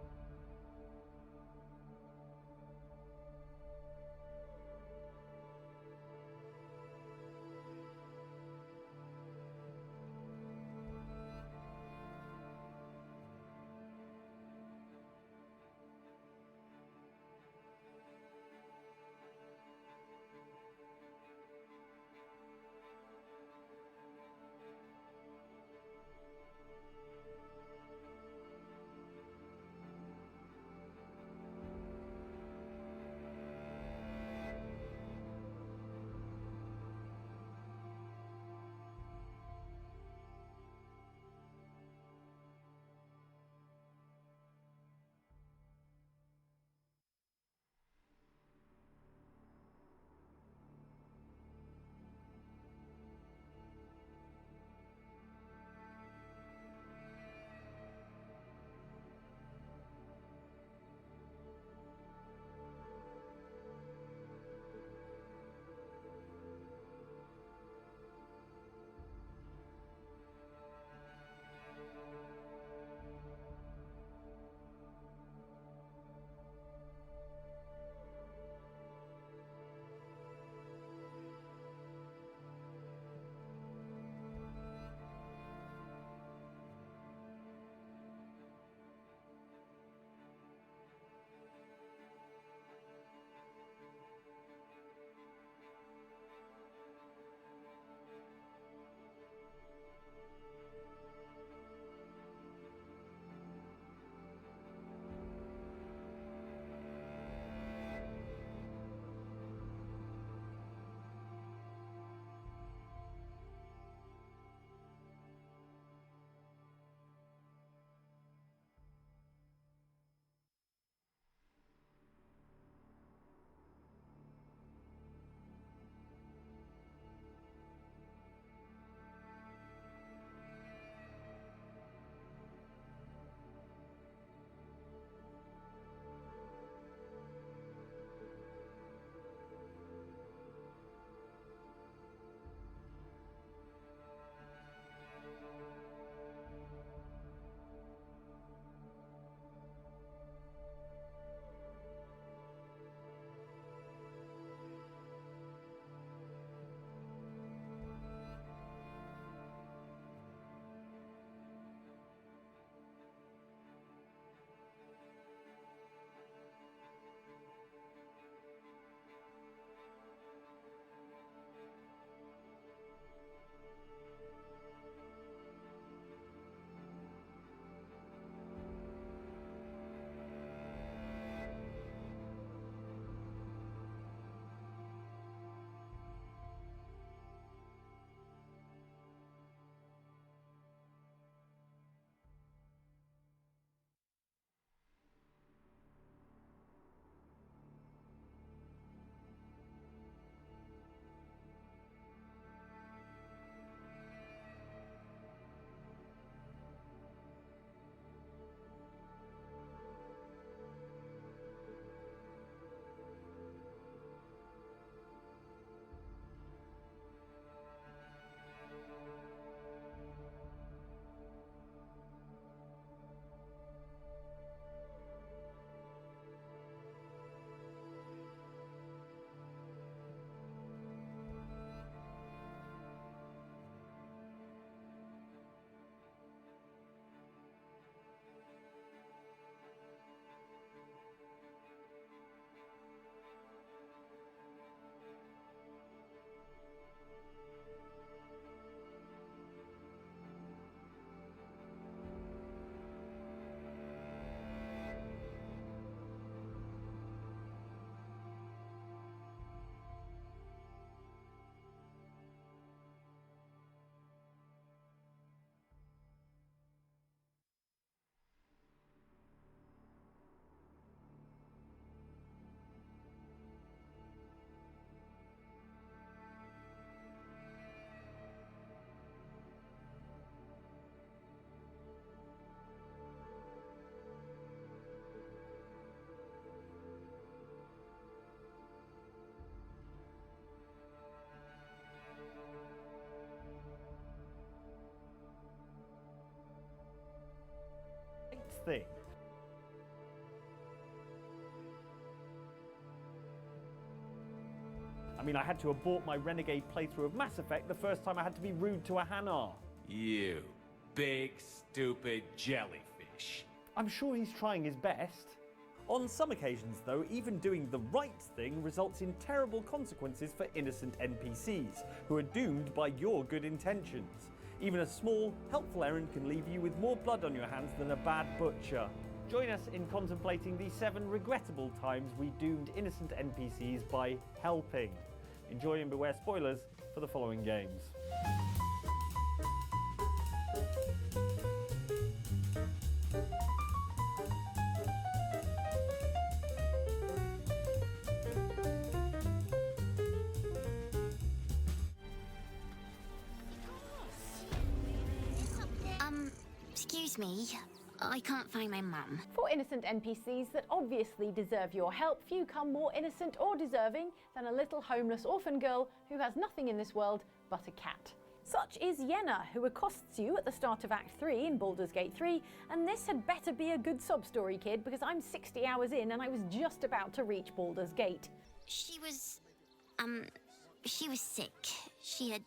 thing. I mean, I had to abort my Renegade playthrough of Mass Effect the first time I had to be rude to a Hanar. You big, stupid jellyfish. I'm sure he's trying his best. On some occasions, though, even doing the right thing results in terrible consequences for innocent NPCs, who are doomed by your good intentions. Even a small, helpful errand can leave you with more blood on your hands than a bad butcher. Join us in contemplating the 7 regrettable times we doomed innocent NPCs by helping. Enjoy and beware spoilers for the following games. Excuse me, I can't find my mum. For innocent NPCs that obviously deserve your help, few come more innocent or deserving than a little homeless orphan girl who has nothing in this world but a cat. Such is Yenna, who accosts you at the start of Act 3 in Baldur's Gate 3, and this had better be a good sob story, kid, because I'm 60 hours in and I was just about to reach Baldur's Gate. She was sick. She had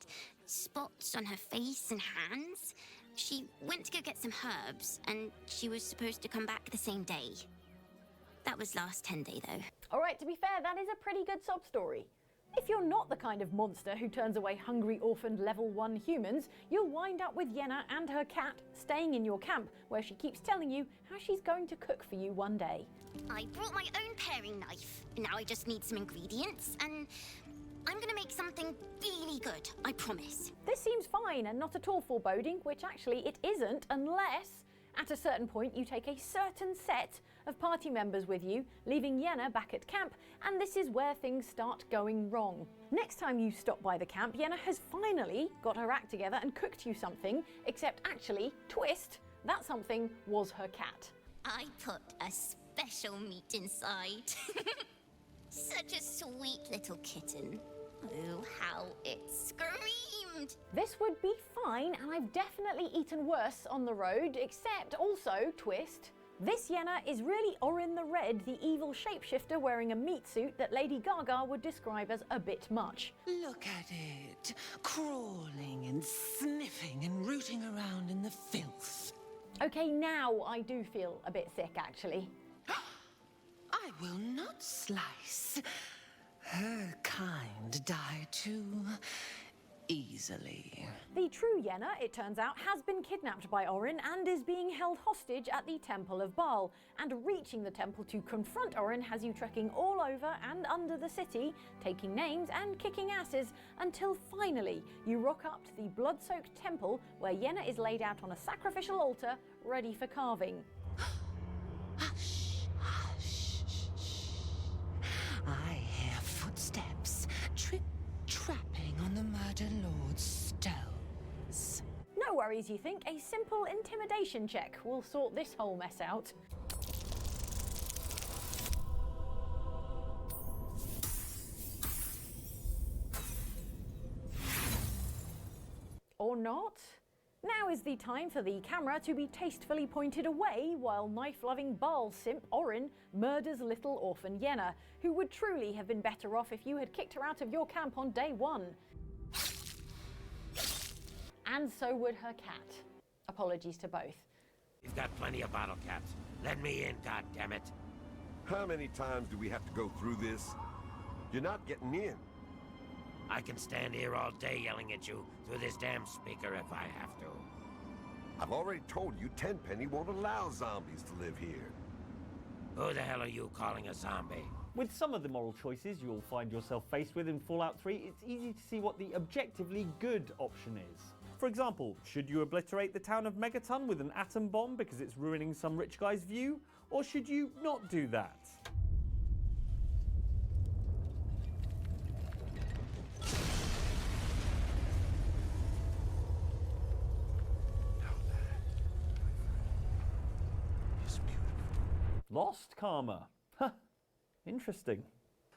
spots on her face and hands. She went to go get some herbs, and she was supposed to come back the same day. That was last 10 day, though. All right, to be fair, that is a pretty good sob story. If you're not the kind of monster who turns away hungry, orphaned level 1 humans, you'll wind up with Yenna and her cat staying in your camp, where she keeps telling you how she's going to cook for you one day. I brought my own paring knife. Now I just need some ingredients, and I'm gonna make something really good, I promise. This seems fine and not at all foreboding, which actually it isn't, unless at a certain point you take a certain set of party members with you, leaving Yenna back at camp, and this is where things start going wrong. Next time you stop by the camp, Yenna has finally got her act together and cooked you something, except actually, twist, that something was her cat. I put a special meat inside. Such a sweet little kitten. Oh, how it screamed! This would be fine, and I've definitely eaten worse on the road, except also, twist, this Yenna is really Orin the Red, the evil shapeshifter wearing a meat suit that Lady Gaga would describe as a bit much. Look at it, crawling and sniffing and rooting around in the filth. Okay, now I do feel a bit sick, actually. I will not slice. Her kind die too easily. The true Yenna, it turns out, has been kidnapped by Orin and is being held hostage at the Temple of Baal. And reaching the temple to confront Orin has you trekking all over and under the city, taking names and kicking asses, until finally you rock up to the blood-soaked temple where Yenna is laid out on a sacrificial altar, ready for carving. I hear footsteps trip-trapping on the Murder Lord's stones. No worries, you think. A simple intimidation check will sort this whole mess out. Or not? Now is the time for the camera to be tastefully pointed away while knife-loving Baal simp Orin murders little orphan Yenna, who would truly have been better off if you had kicked her out of your camp on day 1. And so would her cat. Apologies to both. You've got plenty of bottle caps. Let me in, goddammit. How many times do we have to go through this? You're not getting in. I can stand here all day yelling at you through this damn speaker if I have to. I've already told you Tenpenny won't allow zombies to live here. Who the hell are you calling a zombie? With some of the moral choices you'll find yourself faced with in Fallout 3, it's easy to see what the objectively good option is. For example, should you obliterate the town of Megaton with an atom bomb because it's ruining some rich guy's view? Or should you not do that? Lost karma. Huh. Interesting.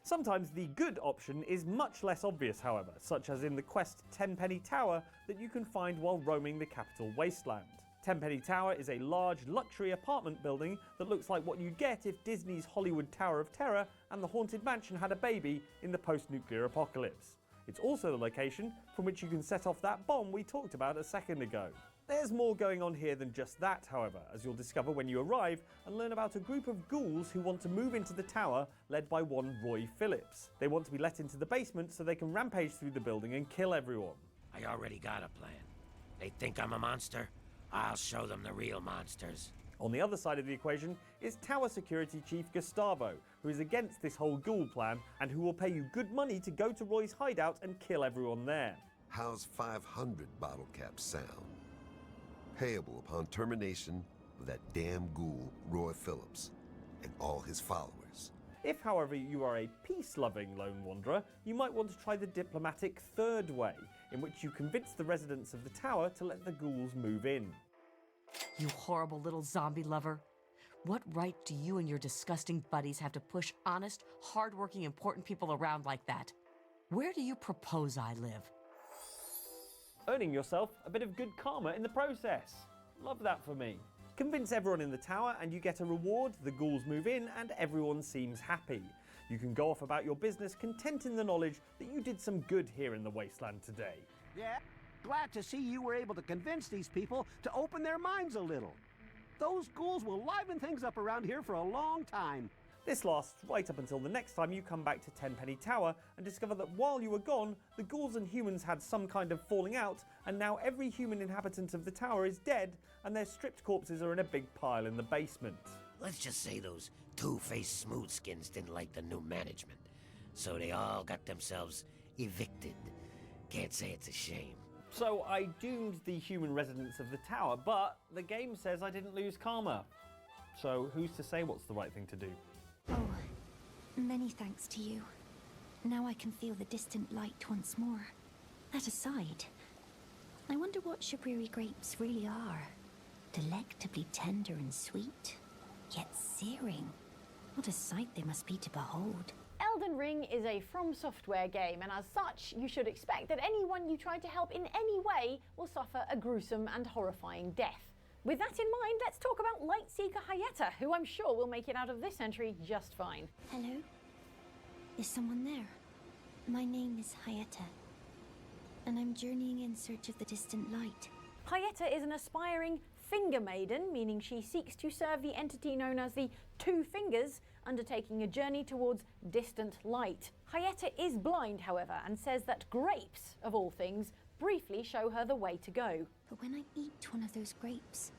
Sometimes the good option is much less obvious, however, such as in the quest Tenpenny Tower that you can find while roaming the capital wasteland. Tenpenny Tower is a large luxury apartment building that looks like what you'd get if Disney's Hollywood Tower of Terror and the Haunted Mansion had a baby in the post-nuclear apocalypse. It's also the location from which you can set off that bomb we talked about a second ago. There's more going on here than just that, however, as you'll discover when you arrive and learn about a group of ghouls who want to move into the tower, led by one Roy Phillips. They want to be let into the basement so they can rampage through the building and kill everyone. I already got a plan. They think I'm a monster? I'll show them the real monsters. On the other side of the equation is Tower Security Chief Gustavo, who is against this whole ghoul plan and who will pay you good money to go to Roy's hideout and kill everyone there. How's 500 bottle caps sound? Payable upon termination of that damn ghoul, Roy Phillips, and all his followers. If, however, you are a peace-loving lone wanderer, you might want to try the diplomatic third way, in which you convince the residents of the tower to let the ghouls move in. You horrible little zombie lover. What right do you and your disgusting buddies have to push honest, hard-working, important people around like that? Where do you propose I live? Earning yourself a bit of good karma in the process. Love that for me. Convince everyone in the tower and you get a reward, the ghouls move in and everyone seems happy. You can go off about your business content in the knowledge that you did some good here in the wasteland today. Yeah, glad to see you were able to convince these people to open their minds a little. Those ghouls will liven things up around here for a long time. This lasts right up until the next time you come back to Tenpenny Tower and discover that while you were gone, the ghouls and humans had some kind of falling out, and now every human inhabitant of the tower is dead, and their stripped corpses are in a big pile in the basement. Let's just say those two-faced smoothskins didn't like the new management, so they all got themselves evicted. Can't say it's a shame. So I doomed the human residents of the tower, but the game says I didn't lose karma. So who's to say what's the right thing to do? Oh, many thanks to you. Now I can feel the distant light once more. That aside, I wonder what Shabriri grapes really are. Delectably tender and sweet, yet searing. What a sight they must be to behold. Elden Ring is a From Software game, and as such, you should expect that anyone you try to help in any way will suffer a gruesome and horrifying death. With that in mind, let's talk about Lightseeker Hayeta, who I'm sure will make it out of this entry just fine. Hello? Is someone there? My name is Hayeta, and I'm journeying in search of the distant light. Hayeta is an aspiring finger maiden, meaning she seeks to serve the entity known as the Two Fingers, undertaking a journey towards distant light. Hayeta is blind, however, and says that grapes, of all things, briefly show her the way to go. But when I eat one of those grapes,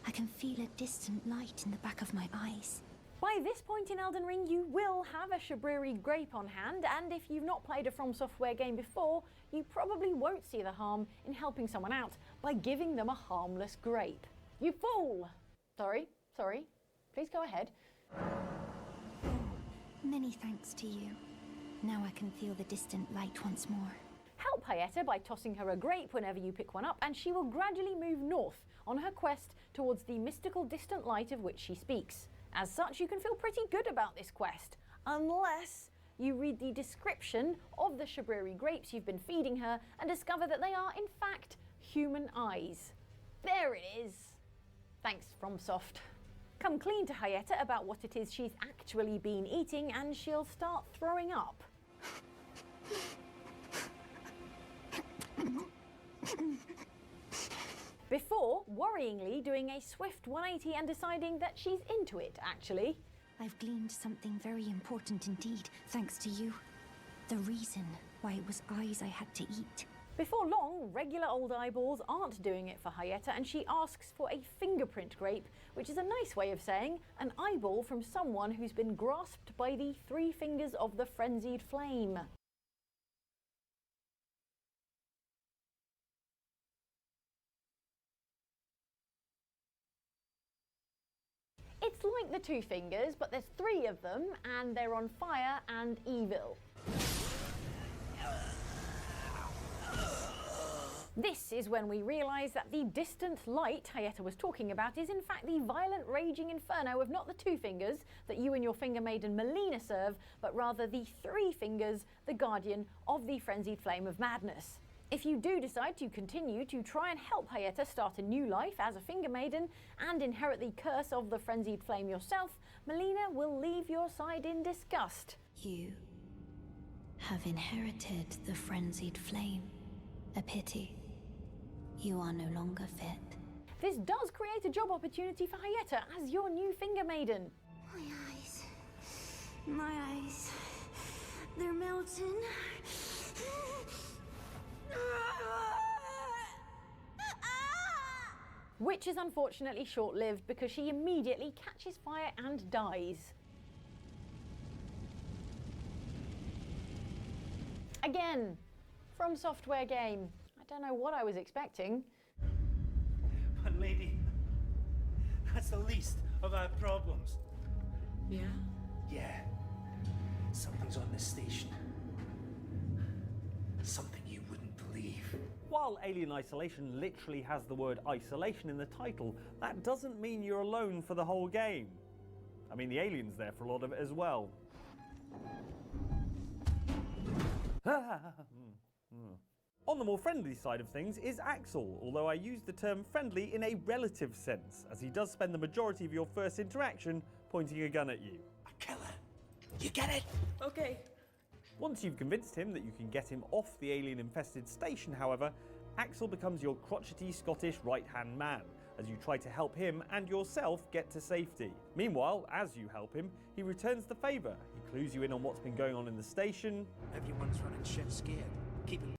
I can feel a distant light in the back of my eyes. By this point in Elden Ring, you will have a Shabriri grape on hand, and if you've not played a From Software game before, you probably won't see the harm in helping someone out by giving them a harmless grape. You fool! Sorry, please go ahead. Many thanks to you. Now I can feel the distant light once more. Help Hayeta by tossing her a grape whenever you pick one up, and she will gradually move north on her quest towards the mystical distant light of which she speaks. As such, you can feel pretty good about this quest, unless you read the description of the Shabriri grapes you've been feeding her and discover that they are, in fact, human eyes. There it is. Thanks, FromSoft. Come clean to Hayeta about what it is she's actually been eating, and she'll start throwing up. Before, worryingly, doing a swift 180 and deciding that she's into it, actually. I've gleaned something very important indeed, thanks to you. The reason why it was eyes I had to eat. Before long, regular old eyeballs aren't doing it for Hayeta, and she asks for a fingerprint grape, which is a nice way of saying an eyeball from someone who's been grasped by the three fingers of the frenzied flame. It's like the Two Fingers, but there's three of them, and they're on fire and evil. This is when we realise that the distant light Hayeta was talking about is in fact the violent raging inferno of not the Two Fingers that you and your finger maiden Melina serve, but rather the Three Fingers, the guardian of the frenzied flame of madness. If you do decide to continue to try and help Hayeta start a new life as a Finger Maiden and inherit the curse of the Frenzied Flame yourself, Melina will leave your side in disgust. You have inherited the Frenzied Flame. A pity. You are no longer fit. This does create a job opportunity for Hayeta as your new Finger Maiden. My eyes. My eyes. They're melting. Which is unfortunately short-lived because she immediately catches fire and dies. Again, from Software game. I don't know what I was expecting. But lady, that's the least of our problems. Yeah? Yeah. Something's on this station. Something you wouldn't believe. While Alien Isolation literally has the word isolation in the title, that doesn't mean you're alone for the whole game. I mean, the alien's there for a lot of it as well. On the more friendly side of things is Axel, although I use the term friendly in a relative sense, as he does spend the majority of your first interaction pointing a gun at you. A killer. You get it? Okay. Once you've convinced him that you can get him off the alien-infested station, however, Axel becomes your crotchety Scottish right-hand man, as you try to help him and yourself get to safety. Meanwhile, as you help him, he returns the favour. He clues you in on what's been going on in the station. Everyone's running shit scared. Keeping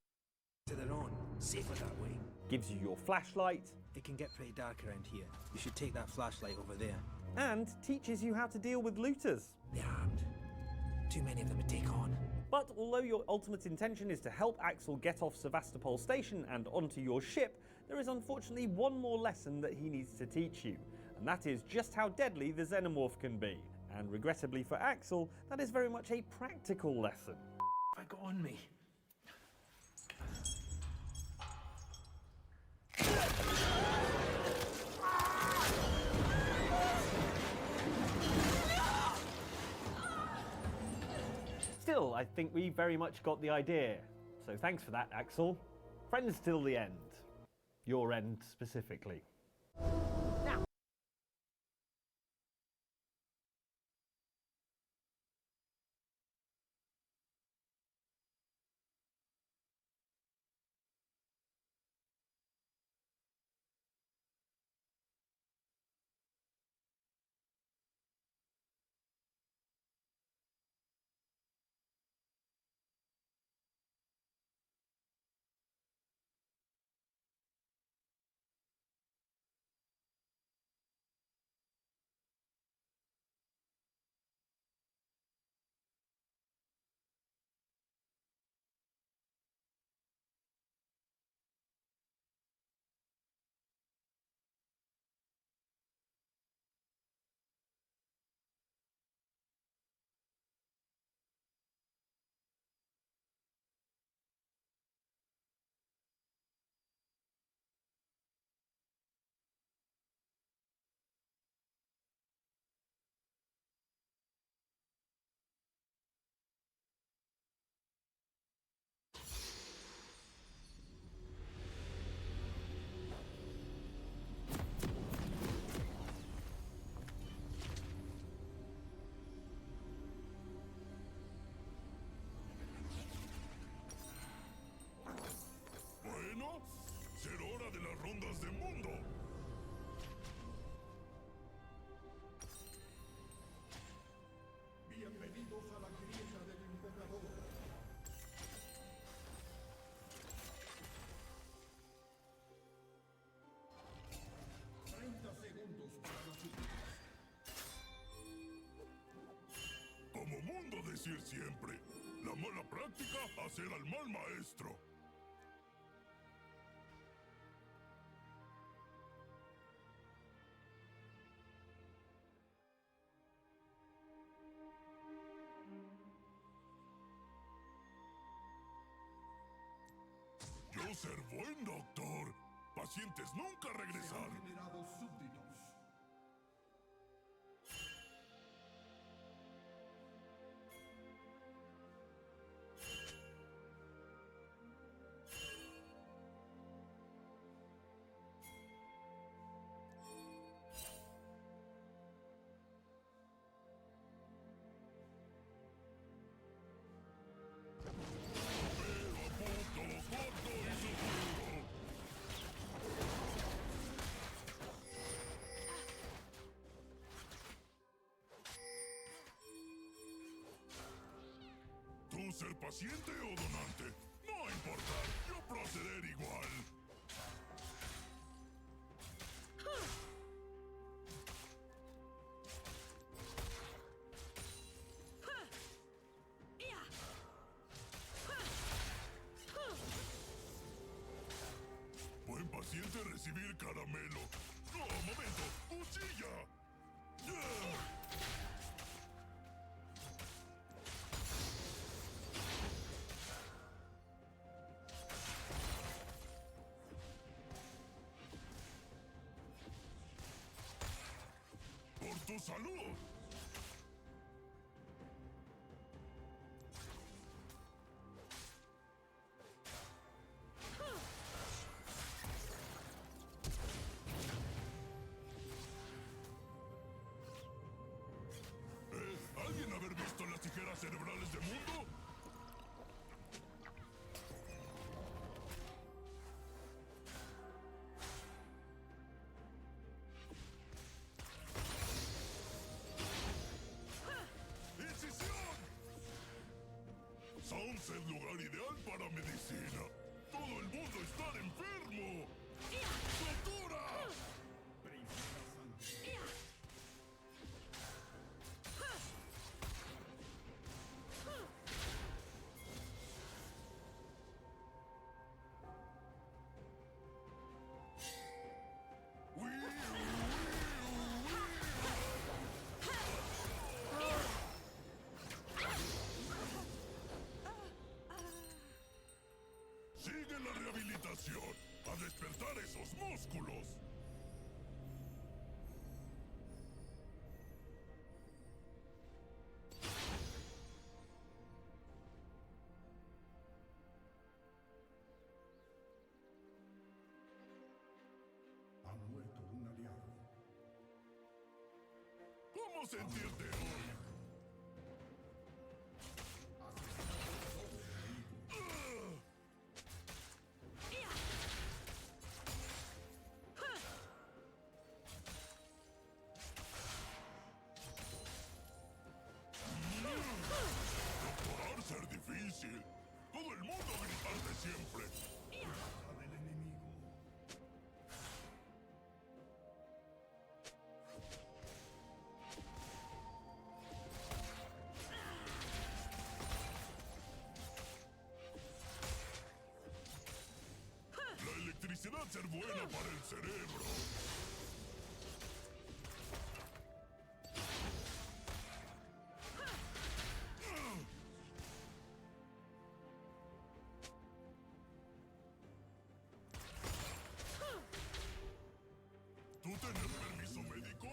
to their own. Safer that way. Gives you your flashlight. It can get pretty dark around here. You should take that flashlight over there. And teaches you how to deal with looters. They're armed. Too many of them to take on. But although your ultimate intention is to help Axel get off Sevastopol station and onto your ship, there is unfortunately one more lesson that he needs to teach you, and that is just how deadly the Xenomorph can be. And regrettably for Axel, that is very much a practical lesson. I got on me. Still, I think we very much got the idea. So thanks for that, Axel. Friends till the end. Your end specifically. Now, Bueno, será hora de las rondas de mundo. Bienvenidos a la grieta del invocador. Segundos para las últimas. Como mundo decir siempre, la mala práctica hacer al mal maestro. Yo ser buen doctor. Pacientes nunca regresar. Se han generado súbditos. ser paciente o donante. No importa, yo proceder igual. Buen paciente recibir caramelo. ¡No, momento! ¡Cuchilla! ¡Por tu salud! ¿Alguien haber visto las tijeras cerebrales de Mundo? ¡Incisión! Sound es el lugar ideal para medicina. ¡Todo el mundo está enfermo! ¡Tortura! Sigue la rehabilitación. A despertar esos músculos. Ha muerto un aliado. ¿Cómo sentirte hoy? Doctorar ser difícil. Todo el mundo gritarte siempre. Del enemigo. La electricidad ser buena para el cerebro. ¿Tú tener permiso médico?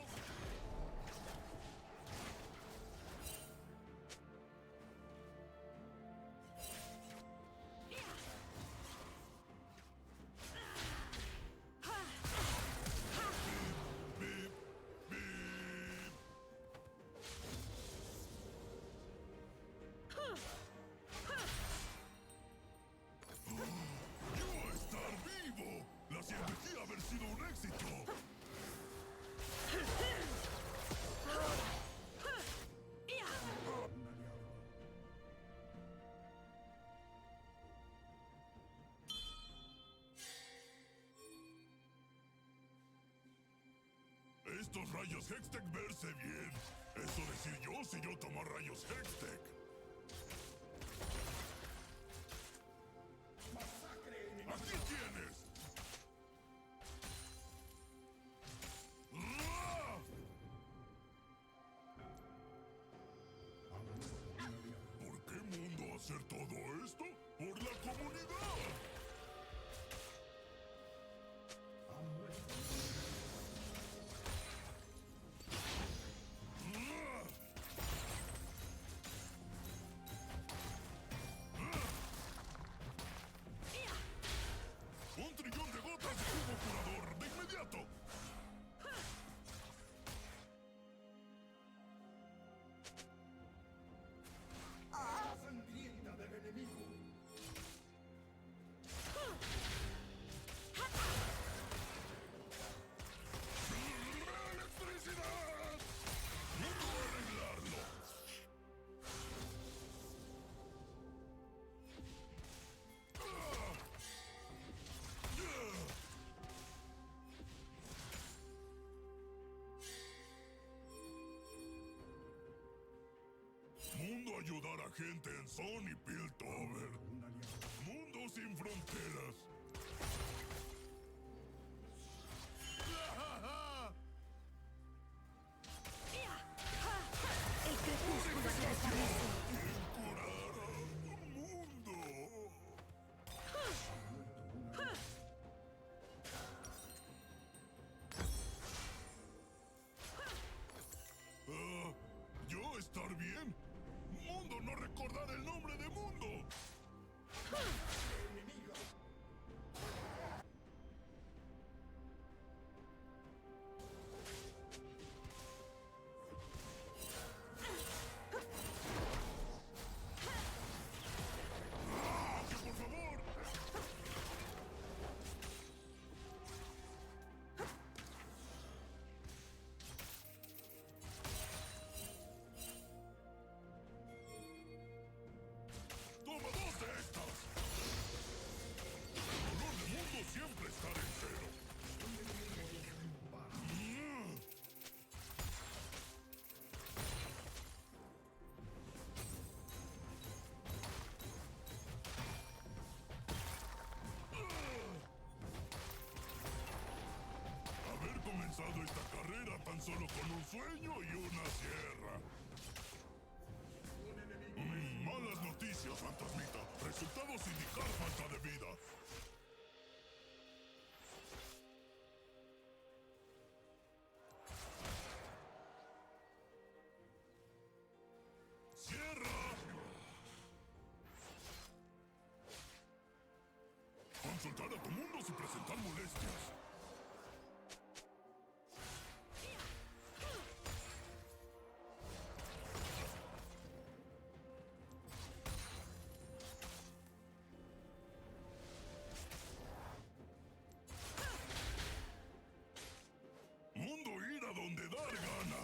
Bip, bip. ¡Yo estar vivo! La cirugía haber sido un éxito. Estos rayos Hextech verse bien. Eso decir yo si yo tomo rayos Hextech. ¡Aquí tienes! ¡Ah! ¿Por qué mundo hacer todo esto? ¡Por la comunidad! ayudar a gente en Sony Piltover. Mundo sin fronteras. El crepúsculo se desvanece. ¿Yo estar bien? Mundo no recordar el nombre de Mundo. ¡Que por favor! ¡Toma dos de estas! El color de Mundo siempre estar entero. Haber comenzado esta carrera tan solo con un sueño y una sierra. Malas noticias, fantasmita. Resultados indicar falta de vida. ¡Sierra! Consultar a tu mundo sin presentar molestias. Mundo ir a donde dar gana.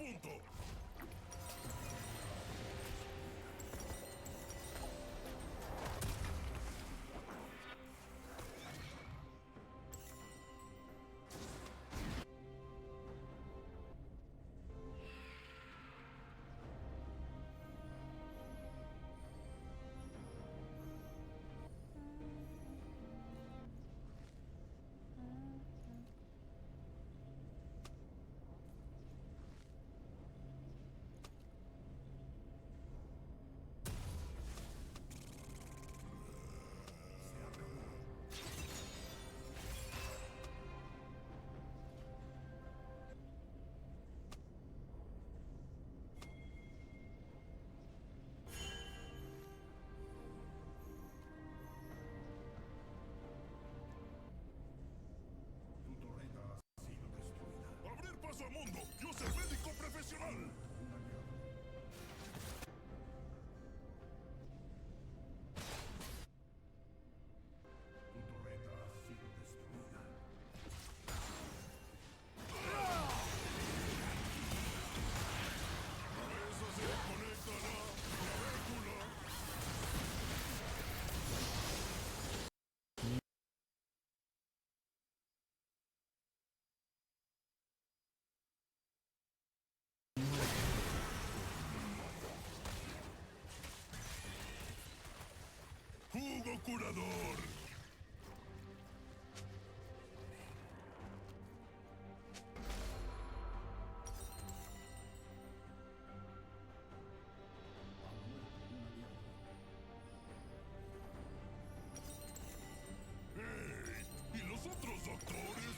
punto. ¡Abrir paso al mundo! ¡Yo soy médico profesional! Tu torreta ha sido destruida. ¡Eso se conecta a la clavícula! ¡Jugo curador! ¡Hey! ¿Y los otros doctores?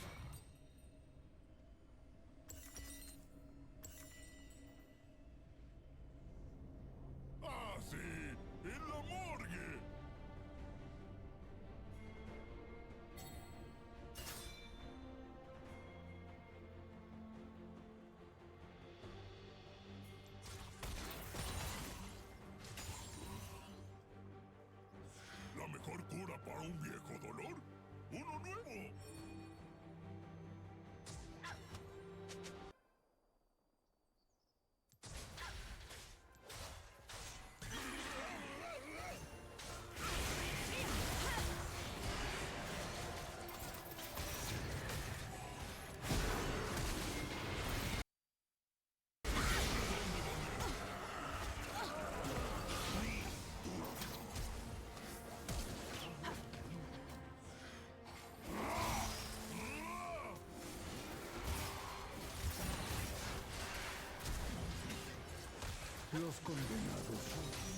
¡Ah, sí! ¡En la morgue! ¿La mejor cura para un viejo dolor? ¡Uno nuevo! Los condenados son